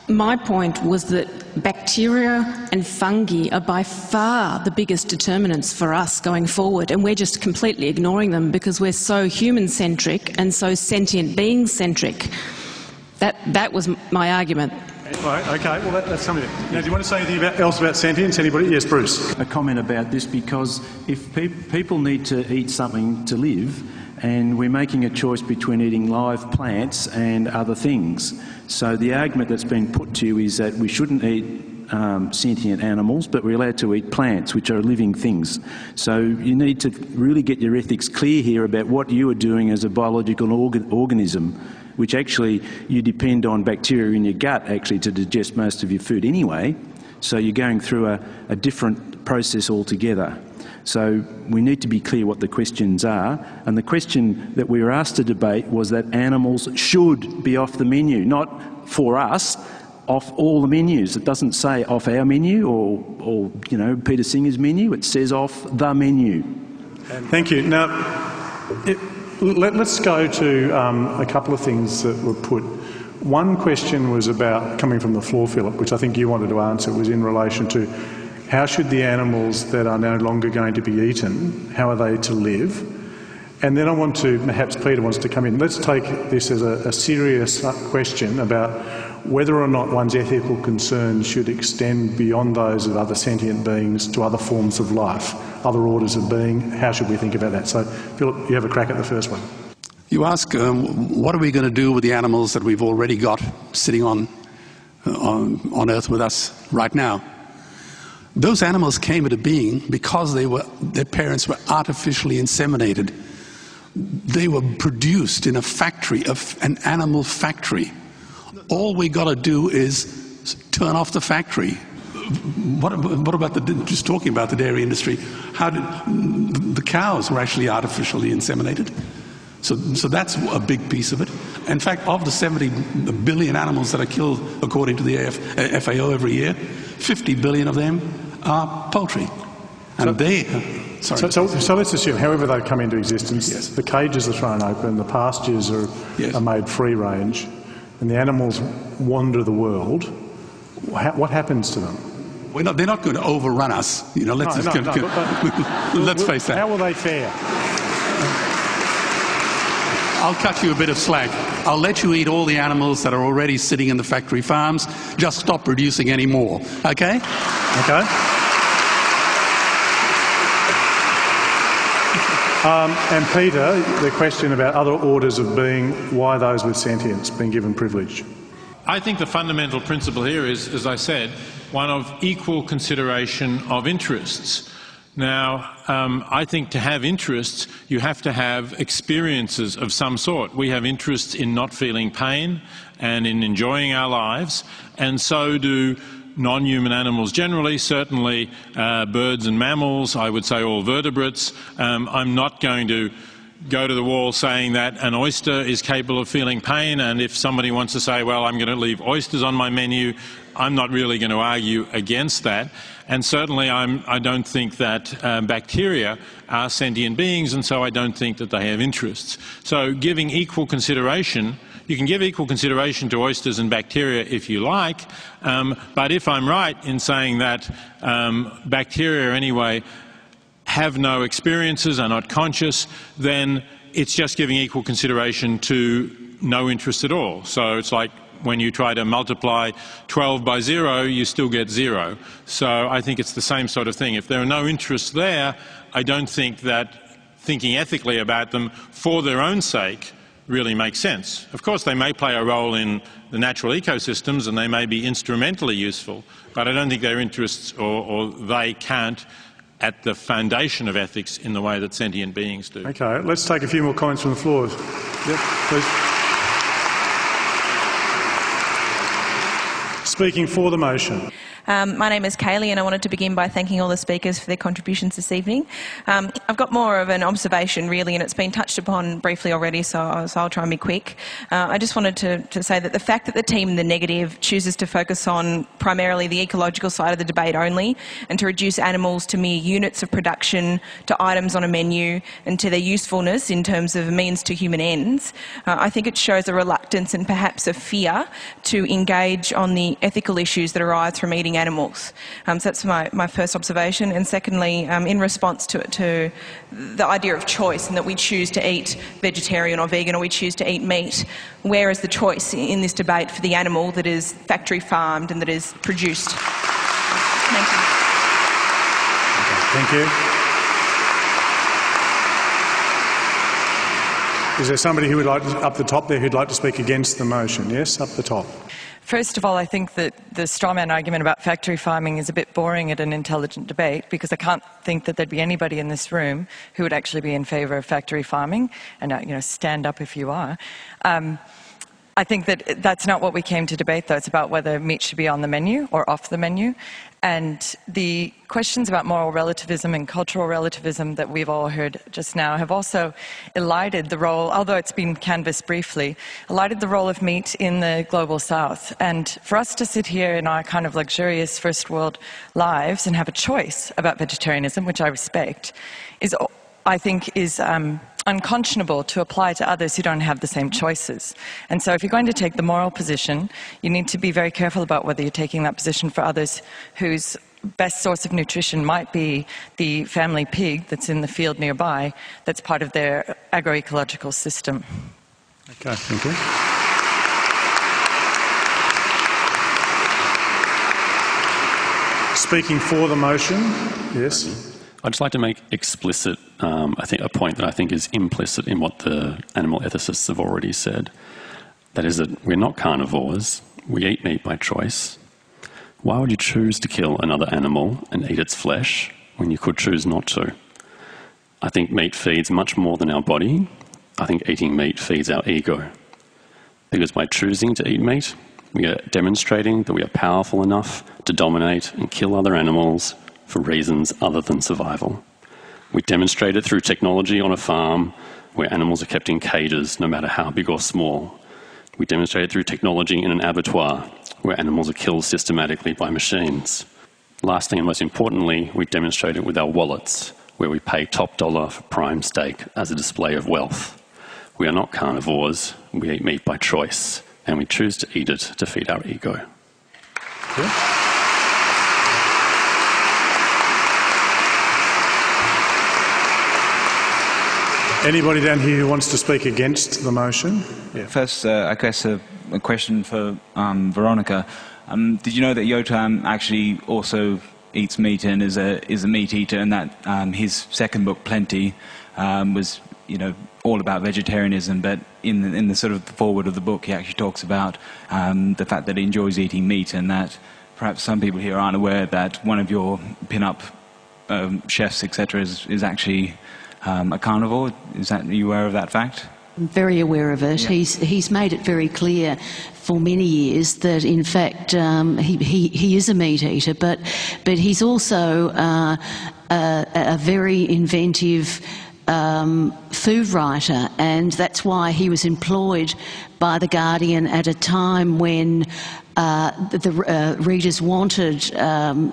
My point was that bacteria and fungi are by far the biggest determinants for us going forward, and we're just completely ignoring them because we're so human-centric and so sentient being-centric. That was my argument. Right, okay, well that's something. Now, do you want to say anything else about sentience? Anybody? Yes, Bruce. A comment about this, because if people need to eat something to live, and we're making a choice between eating live plants and other things. So the argument that's been put to you is that we shouldn't eat sentient animals, but we're allowed to eat plants, which are living things. So you need to really get your ethics clear here about what you are doing as a biological organism, which actually you depend on bacteria in your gut actually to digest most of your food anyway. So you're going through a different process altogether. So we need to be clear what the questions are. And the question that we were asked to debate was that animals should be off the menu, not for us, off all the menus. It doesn't say off our menu or you know, Peter Singer's menu. It says off the menu. Thank you. Now, let's go to a couple of things that were put. One question was about, coming from the floor, Philip, which I think you wanted to answer, was in relation to how should the animals that are no longer going to be eaten, how are they to live? And then I want to, perhaps Peter wants to come in. Let's take this as a serious question about whether or not one's ethical concerns should extend beyond those of other sentient beings to other forms of life, other orders of being. How should we think about that? So, Philip, you have a crack at the first one. You ask, what are we going to do with the animals that we've already got sitting on Earth with us right now? Those animals came into being because their parents were artificially inseminated. They were produced in a factory, an animal factory. All we got to do is turn off the factory. What about just talking about the dairy industry? How did the cows were actually artificially inseminated? So that's a big piece of it. In fact, of the 70 billion animals that are killed according to the FAO every year, 50 billion of them are poultry. And so let's assume, however they come into existence, yes, the cages are thrown open, the pastures are made free range, and the animals wander the world. What happens to them? They're not going to overrun us. You know, let's face that. How will they fare? I'll cut you a bit of slack. I'll let you eat all the animals that are already sitting in the factory farms. Just stop producing any more, okay? Okay. And Peter, the question about other orders of being, why those with sentience being given privilege? I think the fundamental principle here is, as I said, one of equal consideration of interests. Now, I think to have interests, you have to have experiences of some sort. We have interests in not feeling pain and in enjoying our lives, and so do non-human animals generally, certainly birds and mammals, I would say all vertebrates. I'm not going to go to the wall saying that an oyster is capable of feeling pain, and if somebody wants to say, well, I'm going to leave oysters on my menu, I'm not really going to argue against that. And certainly I don't think that bacteria are sentient beings, and so I don't think that they have interests. So giving equal consideration, you can give equal consideration to oysters and bacteria if you like, but if I'm right in saying that bacteria anyway have no experiences, are not conscious, then it's just giving equal consideration to no interest at all. So it's like when you try to multiply 12 by 0, you still get 0. So I think it's the same sort of thing. If there are no interests there, I don't think that thinking ethically about them for their own sake really makes sense. Of course, they may play a role in the natural ecosystems and they may be instrumentally useful, but I don't think their interests or they can't at the foundation of ethics in the way that sentient beings do. Okay, let's take a few more comments from the floor. Yep, please. Speaking for the motion. My name is Kaylee and I wanted to begin by thanking all the speakers for their contributions this evening. I've got more of an observation really, and it's been touched upon briefly already, so I'll try and be quick. I just wanted to say that the fact that the team in the negative chooses to focus on primarily the ecological side of the debate only and to reduce animals to mere units of production, to items on a menu and to their usefulness in terms of means to human ends, I think it shows a reluctance and perhaps a fear to engage on the ethical issues that arise from eating animals. So that's my first observation. And secondly, in response to the idea of choice and that we choose to eat vegetarian or vegan or we choose to eat meat, where is the choice in this debate for the animal that is factory farmed and that is produced? Thank you. Thank you. Is there somebody who would like to, up the top there, who'd like to speak against the motion? Yes, up the top. First of all, I think that the strawman argument about factory farming is a bit boring at an intelligent debate, because I can't think that there'd be anybody in this room who would actually be in favour of factory farming, and stand up if you are. I think that that's not what we came to debate, though. It's about whether meat should be on the menu or off the menu. And the questions about moral relativism and cultural relativism that we've all heard just now have also elided the role, although it's been canvassed briefly, elided the role of meat in the global south. And for us to sit here in our kind of luxurious first world lives and have a choice about vegetarianism, which I respect, I think is unconscionable to apply to others who don't have the same choices. And so if you're going to take the moral position, you need to be very careful about whether you're taking that position for others whose best source of nutrition might be the family pig that's in the field nearby, that's part of their agroecological system. Okay, thank you. Speaking for the motion, yes. I'd just like to make explicit, a point that I think is implicit in what the animal ethicists have already said. That is that we're not carnivores, we eat meat by choice. Why would you choose to kill another animal and eat its flesh when you could choose not to? I think meat feeds much more than our body. I think eating meat feeds our ego. Because by choosing to eat meat, we are demonstrating that we are powerful enough to dominate and kill other animals for reasons other than survival. We demonstrate it through technology on a farm where animals are kept in cages, no matter how big or small. We demonstrate it through technology in an abattoir where animals are killed systematically by machines. Lastly and most importantly, we demonstrate it with our wallets, where we pay top dollar for prime steak as a display of wealth. We are not carnivores, we eat meat by choice, and we choose to eat it to feed our ego. Okay. Anybody down here who wants to speak against the motion? Yeah. First, I guess a question for Veronica. Did you know that Yotam actually also eats meat and is a meat eater, and that his second book, Plenty, was all about vegetarianism, but in the sort of the foreword of the book, he actually talks about the fact that he enjoys eating meat, and that perhaps some people here aren't aware that one of your pin-up chefs, etc., is actually a carnivore. Are you aware of that fact? I'm very aware of it. Yeah. He's made it very clear for many years that in fact he is a meat eater, but he's also a very inventive food writer, and that's why he was employed by The Guardian at a time when the readers wanted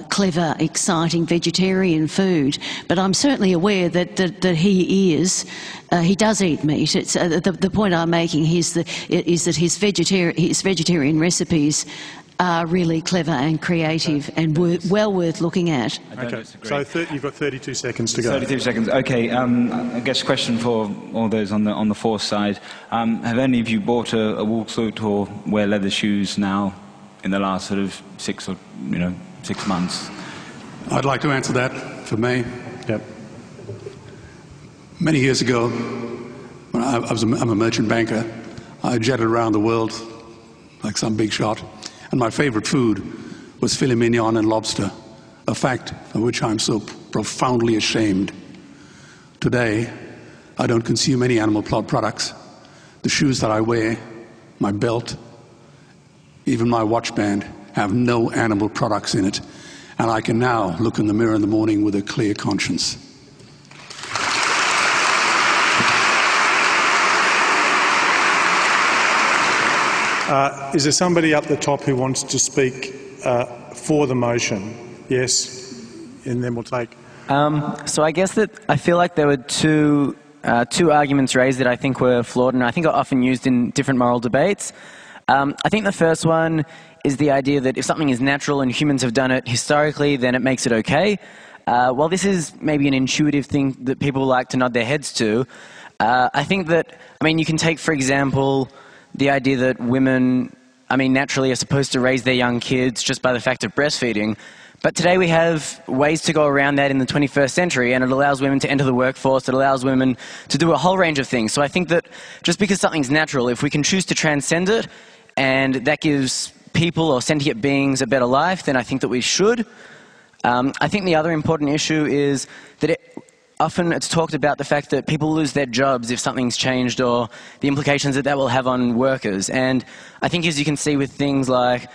clever, exciting vegetarian food, but I'm certainly aware that he does eat meat. It's, the point I'm making is that his vegetarian recipes are really clever and creative and well worth looking at. Okay, so you've got 32 seconds to go. 32 seconds. Okay, I guess question for all those on the force side. Have any of you bought a wool suit or wear leather shoes now in the last sort of 6 months? I'd like to answer that for me. Yep. Many years ago, when I'm a merchant banker, I jetted around the world like some big shot. And my favorite food was filet mignon and lobster, a fact of which I'm so profoundly ashamed. Today, I don't consume any animal products. The shoes that I wear, my belt, even my watch band have no animal products in it. And I can now look in the mirror in the morning with a clear conscience. Is there somebody up the top who wants to speak for the motion? Yes, and then we'll take... So I guess that I feel like there were two arguments raised that I think were flawed and I think are often used in different moral debates. I think the first one is the idea that if something is natural and humans have done it historically, then it makes it okay. While this is maybe an intuitive thing that people like to nod their heads to, I think that, you can take, for example, the idea that women, naturally are supposed to raise their young kids just by the fact of breastfeeding. But today we have ways to go around that in the 21st century, and it allows women to enter the workforce, it allows women to do a whole range of things. So I think that just because something's natural, if we can choose to transcend it, and that gives people or sentient beings a better life, then I think that we should. I think the other important issue is that often it's talked about the fact that people lose their jobs if something's changed or the implications that that will have on workers. And I think as you can see with things like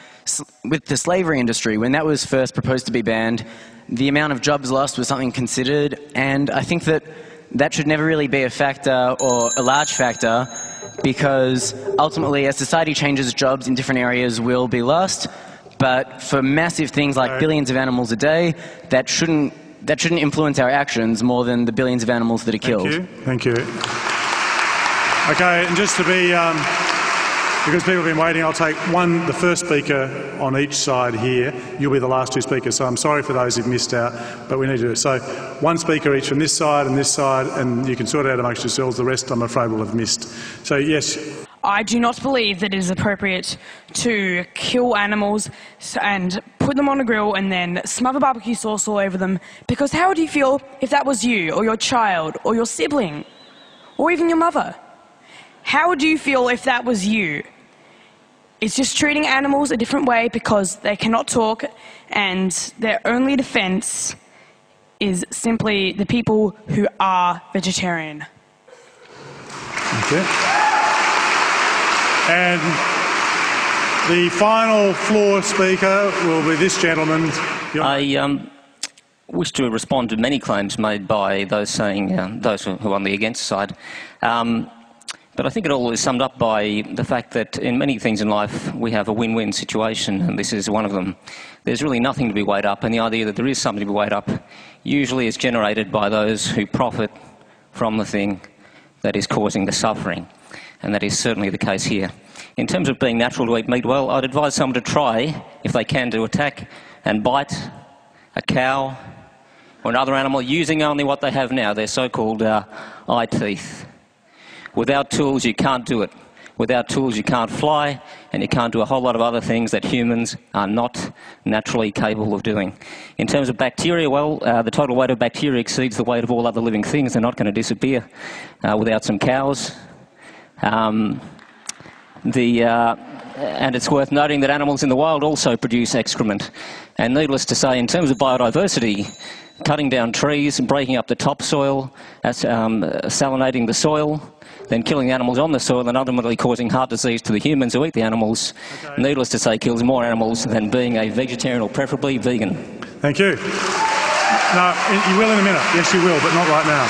with the slavery industry, when that was first proposed to be banned, the amount of jobs lost was something considered. And I think that that should never really be a factor or a large factor, because ultimately as society changes, jobs in different areas will be lost. But for massive things like billions of animals a day, that shouldn't influence our actions more than the billions of animals that are killed. Thank you. Okay, and just to be, because people have been waiting, I'll take the first speaker on each side here. You'll be the last two speakers, so I'm sorry for those who've missed out, but we need to do it. So one speaker each from this side, and you can sort it out amongst yourselves. The rest, I'm afraid, will have missed. So, yes. I do not believe that it is appropriate to kill animals and put them on a grill and then smother barbecue sauce all over them, because how would you feel if that was you or your child or your sibling or even your mother? How would you feel if that was you? It's just treating animals a different way because they cannot talk and their only defence is simply the people who are vegetarian. Thank you. And the final floor speaker will be this gentleman. I wish to respond to many claims made by those saying, those who are on the against side. But I think it all is summed up by the fact that in many things in life we have a win-win situation, and this is one of them. There's really nothing to be weighed up, and the idea that there is something to be weighed up usually is generated by those who profit from the thing that is causing the suffering. And that is certainly the case here. In terms of being natural to eat meat, well, I'd advise someone to try, if they can, to attack and bite a cow or another animal using only what they have now, their so-called eye teeth. Without tools, you can't do it. Without tools, you can't fly, and you can't do a whole lot of other things that humans are not naturally capable of doing. In terms of bacteria, well, the total weight of bacteria exceeds the weight of all other living things. They're not going to disappear without some cows. And it's worth noting that animals in the wild also produce excrement. And needless to say, in terms of biodiversity, cutting down trees and breaking up the topsoil, salinating the soil, then killing the animals on the soil and ultimately causing heart disease to the humans who eat the animals, needless to say, kills more animals than being a vegetarian or preferably vegan. Thank you. No, you will in a minute. Yes, you will, but not right now.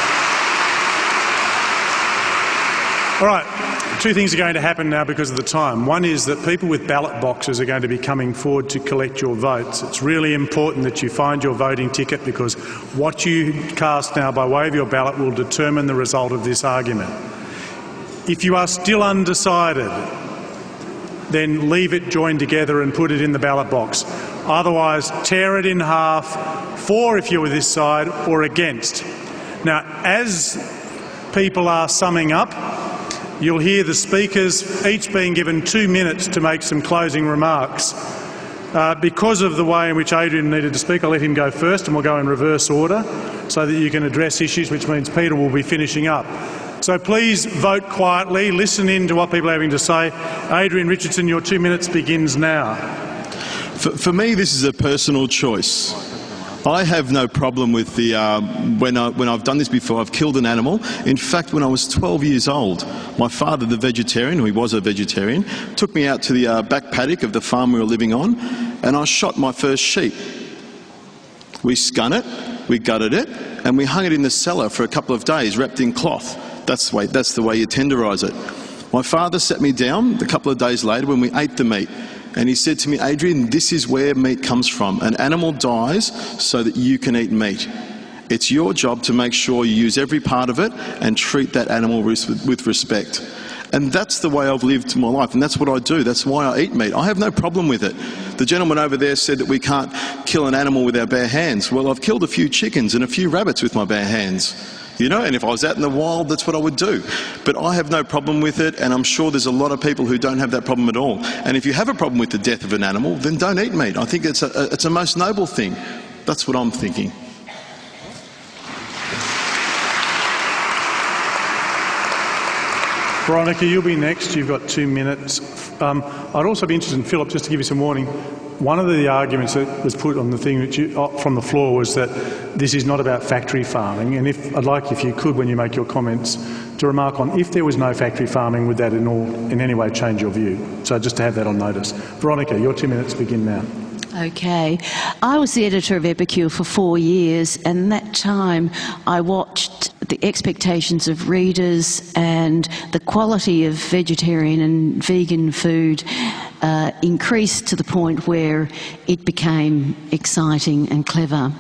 All right, two things are going to happen now because of the time. One is that people with ballot boxes are going to be coming forward to collect your votes. It's really important that you find your voting ticket because what you cast now by way of your ballot will determine the result of this argument. If you are still undecided, then leave it joined together and put it in the ballot box. Otherwise, tear it in half, for if you're with this side, or against. Now, as people are summing up, you'll hear the speakers each being given 2 minutes to make some closing remarks. Because of the way in which Adrian needed to speak, I'll let him go first and we'll go in reverse order so that you can address issues, which means Peter will be finishing up. So please vote quietly, listen in to what people are having to say. Adrian Richardson, your 2 minutes begins now. For me, this is a personal choice. I have no problem with the, when I've done this before, I've killed an animal. In fact, when I was 12 years old, my father, the vegetarian, who he was a vegetarian, took me out to the back paddock of the farm we were living on, and I shot my first sheep. We scun it, we gutted it, and we hung it in the cellar for a couple of days, wrapped in cloth. That's the way you tenderise it. My father sat me down a couple of days later when we ate the meat, and he said to me, Adrian, this is where meat comes from. An animal dies so that you can eat meat. It's your job to make sure you use every part of it and treat that animal with respect. And that's the way I've lived my life, and that's what I do. That's why I eat meat. I have no problem with it. The gentleman over there said that we can't kill an animal with our bare hands. Well, I've killed a few chickens and a few rabbits with my bare hands. You know, and if I was out in the wild, that's what I would do. But I have no problem with it, and I'm sure there's a lot of people who don't have that problem at all. And if you have a problem with the death of an animal, then don't eat meat. I think it's a most noble thing. That's what I'm thinking. Veronica, you'll be next. You've got 2 minutes. I'd also be interested in, Philip, just to give you some warning, one of the arguments that was put on the thing that from the floor was that this is not about factory farming, and I'd like, if you could, when you make your comments, to remark on if there was no factory farming, would that in any way change your view? So just to have that on notice. Veronica, your 2 minutes begin now. Okay. I was the editor of Epicure for 4 years, and that time I watched the expectations of readers and the quality of vegetarian and vegan food increased to the point where it became exciting and clever.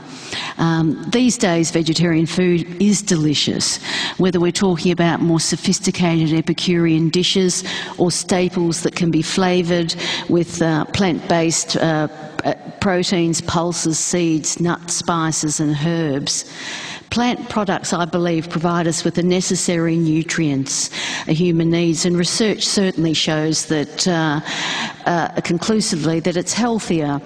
These days, vegetarian food is delicious, whether we're talking about more sophisticated Epicurean dishes or staples that can be flavoured with plant-based proteins, pulses, seeds, nuts, spices and herbs. Plant products, I believe, provide us with the necessary nutrients a human needs, and research certainly shows that conclusively that it's healthier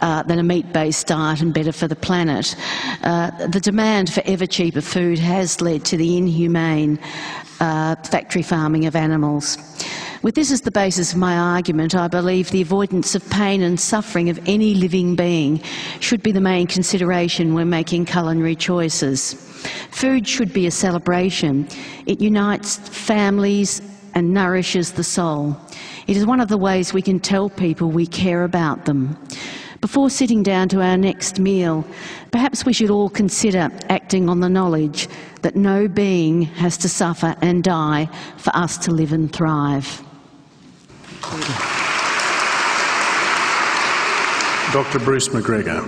than a meat-based diet and better for the planet. The demand for ever cheaper food has led to the inhumane factory farming of animals. With this as the basis of my argument, I believe the avoidance of pain and suffering of any living being should be the main consideration when making culinary choices. Food should be a celebration. It unites families and nourishes the soul. It is one of the ways we can tell people we care about them. Before sitting down to our next meal, perhaps we should all consider acting on the knowledge that no being has to suffer and die for us to live and thrive. Dr. Bruce McGregor.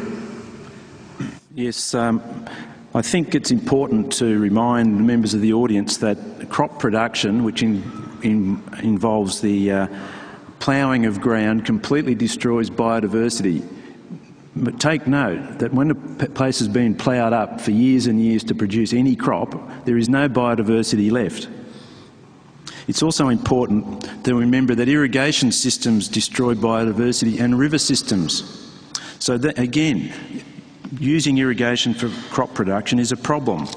Yes, I think it's important to remind members of the audience that crop production, which involves the ploughing of ground, completely destroys biodiversity. But take note that when a place has been ploughed up for years and years to produce any crop, there is no biodiversity left. It's also important to remember that irrigation systems destroy biodiversity and river systems. So that, again, using irrigation for crop production is a problem.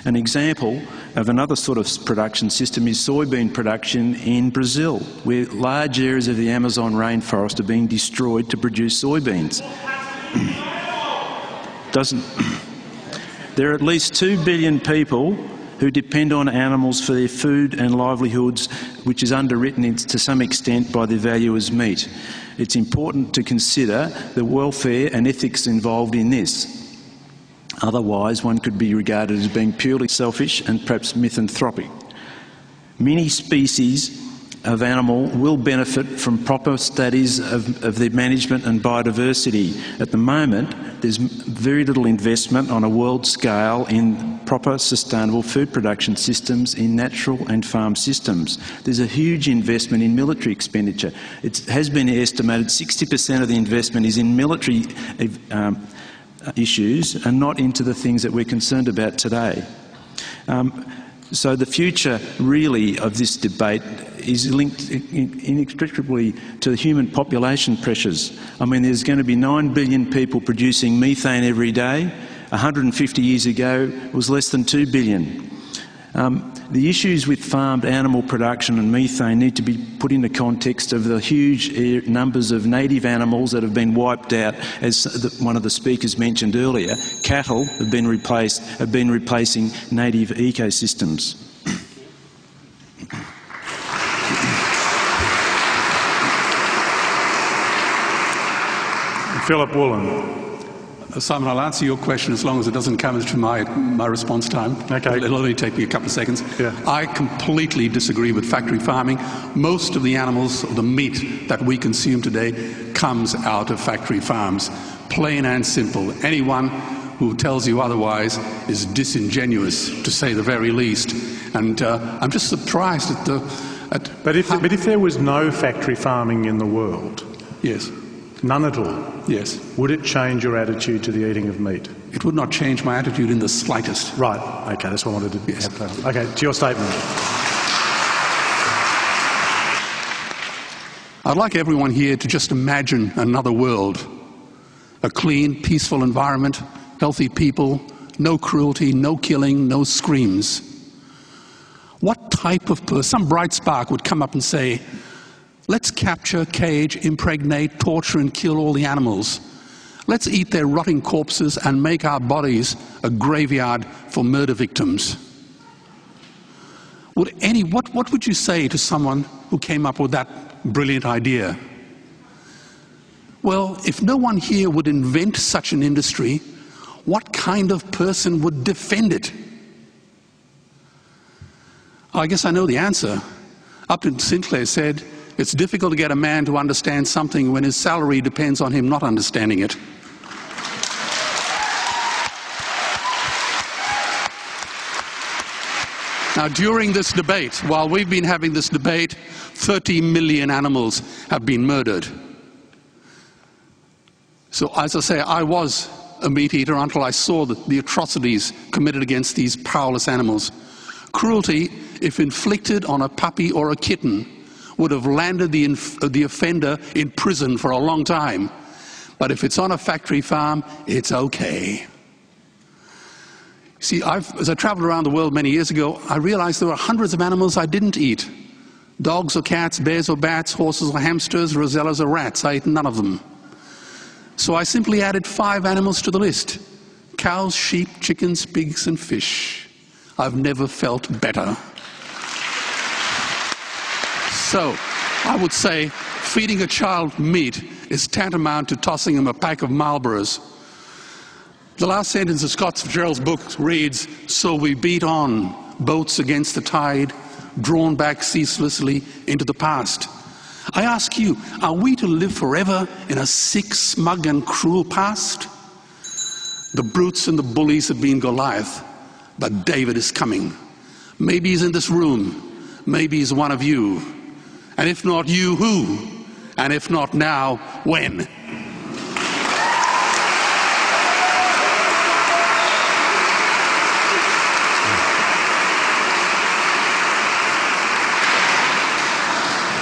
An example of another sort of production system is soybean production in Brazil, where large areas of the Amazon rainforest are being destroyed to produce soybeans. There are at least 2 billion people who depend on animals for their food and livelihoods, which is underwritten to some extent by their value as meat. It's important to consider the welfare and ethics involved in this. Otherwise, one could be regarded as being purely selfish and perhaps misanthropic. Many species of animal will benefit from proper studies of their management and biodiversity. At the moment, there's very little investment on a world scale in proper sustainable food production systems in natural and farm systems. There's a huge investment in military expenditure. It has been estimated 60% of the investment is in military issues and not into the things that we're concerned about today. So the future, really, of this debate is linked inextricably to the human population pressures. I mean, there's going to be 9 billion people producing methane every day. 150 years ago, it was less than 2 billion. The issues with farmed animal production and methane need to be put in the context of the huge numbers of native animals that have been wiped out. As one of the speakers mentioned earlier, cattle have been replacing native ecosystems. Philip Woolen. Simon, I'll answer your question as long as it doesn't come into my response time. Okay. It'll only take me a couple of seconds. Yeah. I completely disagree with factory farming. Most of the animals, the meat that we consume today, comes out of factory farms. Plain and simple. Anyone who tells you otherwise is disingenuous, to say the very least. And I'm just surprised at the... But if there was no factory farming in the world... Yes. None at all? Yes. Would it change your attitude to the eating of meat? It would not change my attitude in the slightest. Right. Okay, that's what I wanted to have. Okay, to your statement. I'd like everyone here to just imagine another world. A clean, peaceful environment, healthy people, no cruelty, no killing, no screams. What type of person, some bright spark would come up and say, let's capture, cage, impregnate, torture and kill all the animals. Let's eat their rotting corpses and make our bodies a graveyard for murder victims. What would you say to someone who came up with that brilliant idea? Well, if no one here would invent such an industry, what kind of person would defend it? I guess I know the answer. Upton Sinclair said, it's difficult to get a man to understand something when his salary depends on him not understanding it. Now, during this debate, while we've been having this debate, 30 million animals have been murdered. So, as I say, I was a meat eater until I saw the atrocities committed against these powerless animals. Cruelty, if inflicted on a puppy or a kitten, would have landed the offender in prison for a long time. But if it's on a factory farm, it's okay. See, as I traveled around the world many years ago, I realized there were hundreds of animals I didn't eat. Dogs or cats, bears or bats, horses or hamsters, rosellas or rats. I ate none of them. So I simply added 5 animals to the list. Cows, sheep, chickens, pigs and fish. I've never felt better. So, I would say feeding a child meat is tantamount to tossing him a pack of Marlboros. The last sentence of Scott Fitzgerald's book reads, so we beat on, boats against the tide, drawn back ceaselessly into the past. I ask you, are we to live forever in a sick, smug and cruel past? The brutes and the bullies have been Goliath, but David is coming. Maybe he's in this room, maybe he's one of you. And if not you, who? And if not now, when?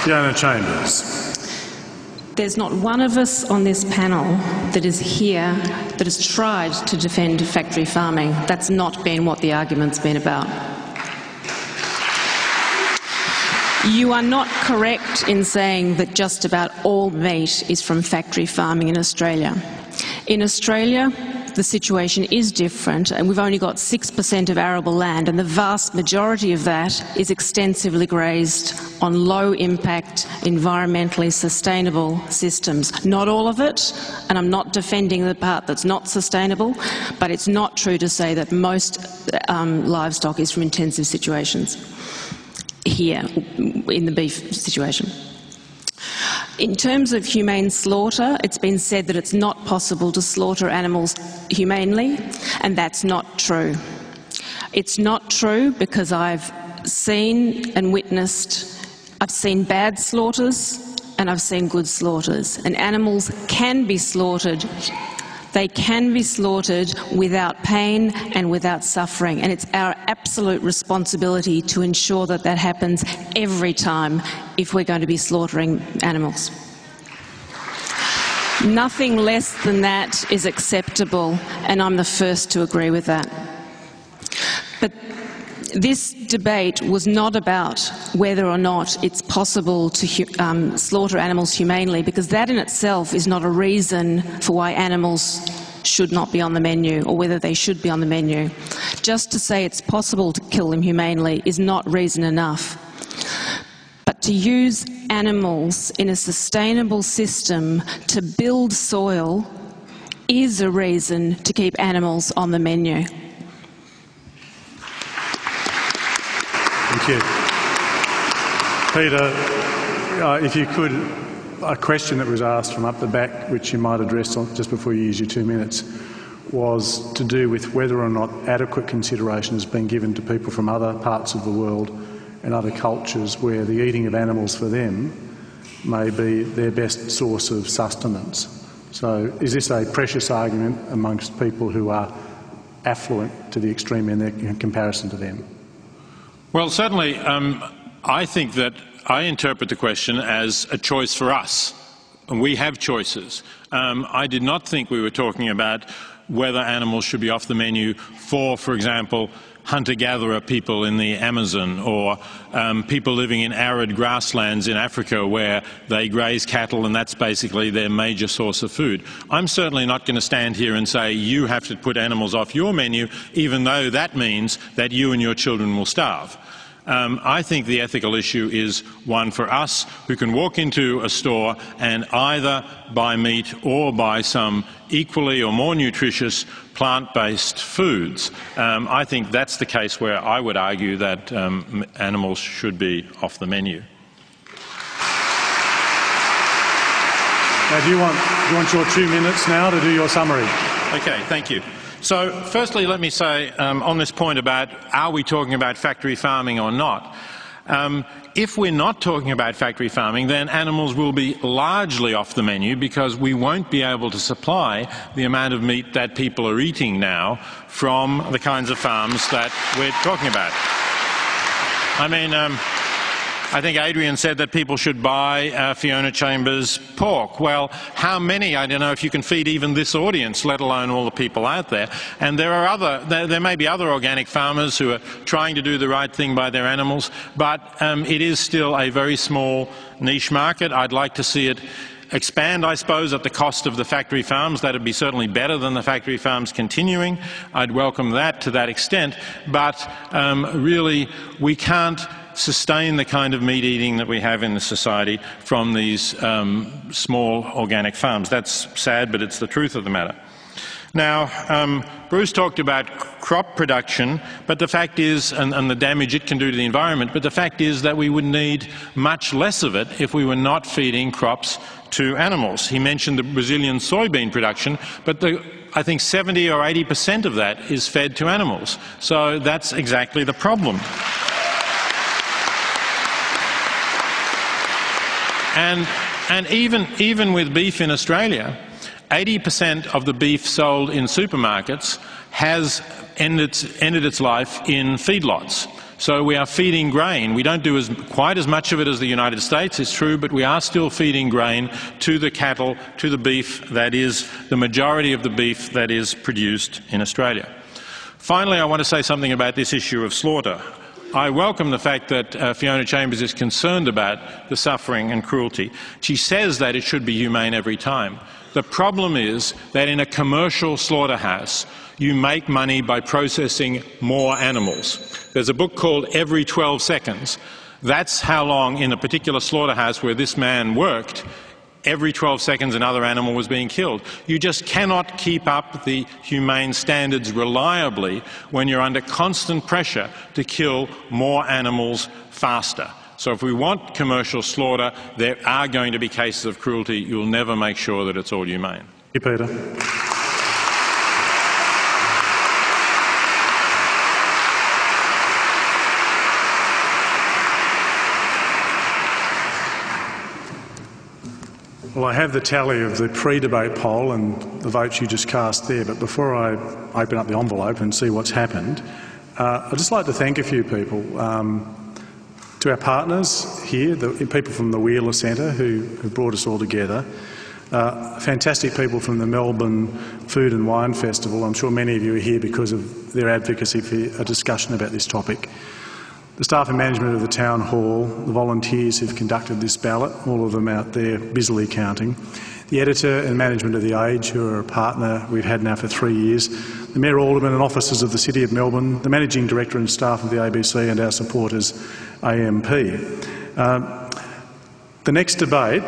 Fiona Chambers. There's not one of us on this panel that is here that has tried to defend factory farming. That's not been what the argument's been about. You are not correct in saying that just about all meat is from factory farming in Australia. In Australia, the situation is different, and we've only got 6% of arable land, and the vast majority of that is extensively grazed on low-impact, environmentally sustainable systems. Not all of it, and I'm not defending the part that's not sustainable, but it's not true to say that most livestock is from intensive situations. here in the beef situation. In terms of humane slaughter, it's been said that it's not possible to slaughter animals humanely, and that's not true. It's not true because I've seen and witnessed, I've seen bad slaughters and I've seen good slaughters, and animals can be slaughtered. They can be slaughtered without pain and without suffering, and it's our absolute responsibility to ensure that that happens every time if we're going to be slaughtering animals. Nothing less than that is acceptable, and I'm the first to agree with that. But this debate was not about whether or not it's possible to slaughter animals humanely, because that in itself is not a reason for why animals should not be on the menu or whether they should be on the menu. Just to say it's possible to kill them humanely is not reason enough. But to use animals in a sustainable system to build soil is a reason to keep animals on the menu. Thank you. Peter, if you could, a question that was asked from up the back, which you might address just before you use your 2 minutes, was to do with whether or not adequate consideration has been given to people from other parts of the world and other cultures where the eating of animals for them may be their best source of sustenance. So is this a precious argument amongst people who are affluent to the extreme in comparison to them? Well, certainly, I think that I interpret the question as a choice for us, and we have choices. I did not think we were talking about whether animals should be off the menu for example, hunter-gatherer people in the Amazon, or people living in arid grasslands in Africa where they graze cattle and that's basically their major source of food. I'm certainly not going to stand here and say you have to put animals off your menu, even though that means that you and your children will starve. I think the ethical issue is one for us who can walk into a store and either buy meat or buy some equally or more nutritious plant-based foods. I think that's the case where I would argue that animals should be off the menu. Now, do you want your 2 minutes now to do your summary? Okay, thank you. So, firstly, let me say on this point about are we talking about factory farming or not, if we're not talking about factory farming, then animals will be largely off the menu because we won't be able to supply the amount of meat that people are eating now from the kinds of farms that we're talking about. I mean, I think Adrian said that people should buy Fiona Chambers pork. Well, how many? I don't know if you can feed even this audience, let alone all the people out there. And there may be other organic farmers who are trying to do the right thing by their animals, but it is still a very small niche market. I'd like to see it expand, I suppose, at the cost of the factory farms. That would be certainly better than the factory farms continuing. I'd welcome that to that extent. But really, we can't sustain the kind of meat eating that we have in the society from these small organic farms. That's sad, but it's the truth of the matter. Now, Bruce talked about crop production, but the fact is, and the damage it can do to the environment, but the fact is that we would need much less of it if we were not feeding crops to animals. He mentioned the Brazilian soybean production, but I think 70 or 80% of that is fed to animals. So that's exactly the problem. And even with beef in Australia, 80% of the beef sold in supermarkets has ended its life in feedlots. So we are feeding grain. We don't do quite as much of it as the United States, it's true, but we are still feeding grain to the cattle, to the beef that is the majority of the beef that is produced in Australia. Finally, I want to say something about this issue of slaughter. I welcome the fact that Fiona Chambers is concerned about the suffering and cruelty. She says that it should be humane every time. The problem is that in a commercial slaughterhouse, you make money by processing more animals. There's a book called Every 12 Seconds. That's how long in a particular slaughterhouse where this man worked, every 12 seconds another animal was being killed. You just cannot keep up the humane standards reliably when you're under constant pressure to kill more animals faster. So if we want commercial slaughter, there are going to be cases of cruelty. You'll never make sure that it's all humane. Thank you, Peter. Well, I have the tally of the pre-debate poll and the votes you just cast there, but before I open up the envelope and see what's happened, I'd just like to thank a few people. To our partners here, the people from the Wheeler Centre who brought us all together, fantastic people from the Melbourne Food and Wine Festival. I'm sure many of you are here because of their advocacy for a discussion about this topic. The staff and management of the Town Hall, the volunteers who've conducted this ballot, all of them out there busily counting, the editor and management of The Age, who are a partner we've had now for 3 years, the Mayor, Alderman and officers of the City of Melbourne, the Managing Director and staff of the ABC and our supporters, AMP. The next debate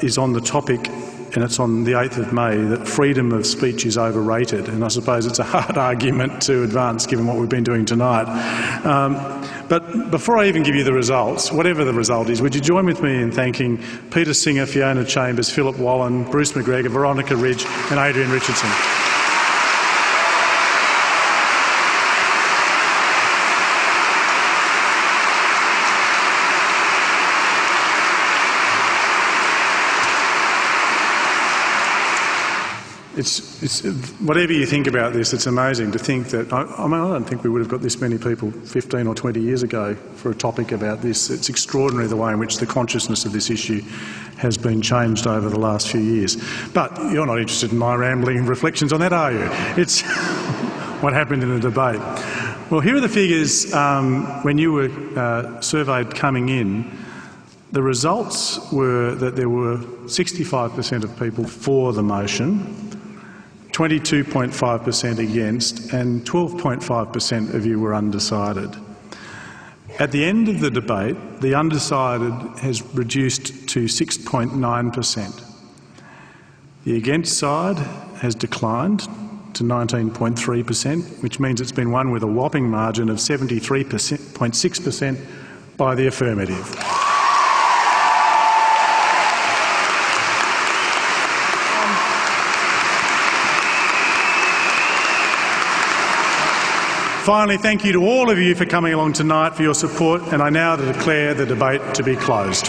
is on the topic, and it's on the 8th of May, that freedom of speech is overrated. And I suppose it's a hard argument to advance given what we've been doing tonight. But before I even give you the results, whatever the result is, would you join with me in thanking Peter Singer, Fiona Chambers, Philip Wallen, Bruce McGregor, Veronica Ridge and Adrian Richardson. It's whatever you think about this, it's amazing to think that, I don't think we would have got this many people 15 or 20 years ago for a topic about this. It's extraordinary the way in which the consciousness of this issue has been changed over the last few years. But you're not interested in my rambling reflections on that, are you? It's what happened in the debate. Well, here are the figures when you were surveyed coming in. The results were that there were 65% of people for the motion, 22.5% against, and 12.5% of you were undecided. At the end of the debate, the undecided has reduced to 6.9%. The against side has declined to 19.3%, which means it's been won with a whopping margin of 73.6% by the affirmative. Finally, thank you to all of you for coming along tonight, for your support, and I now declare the debate to be closed.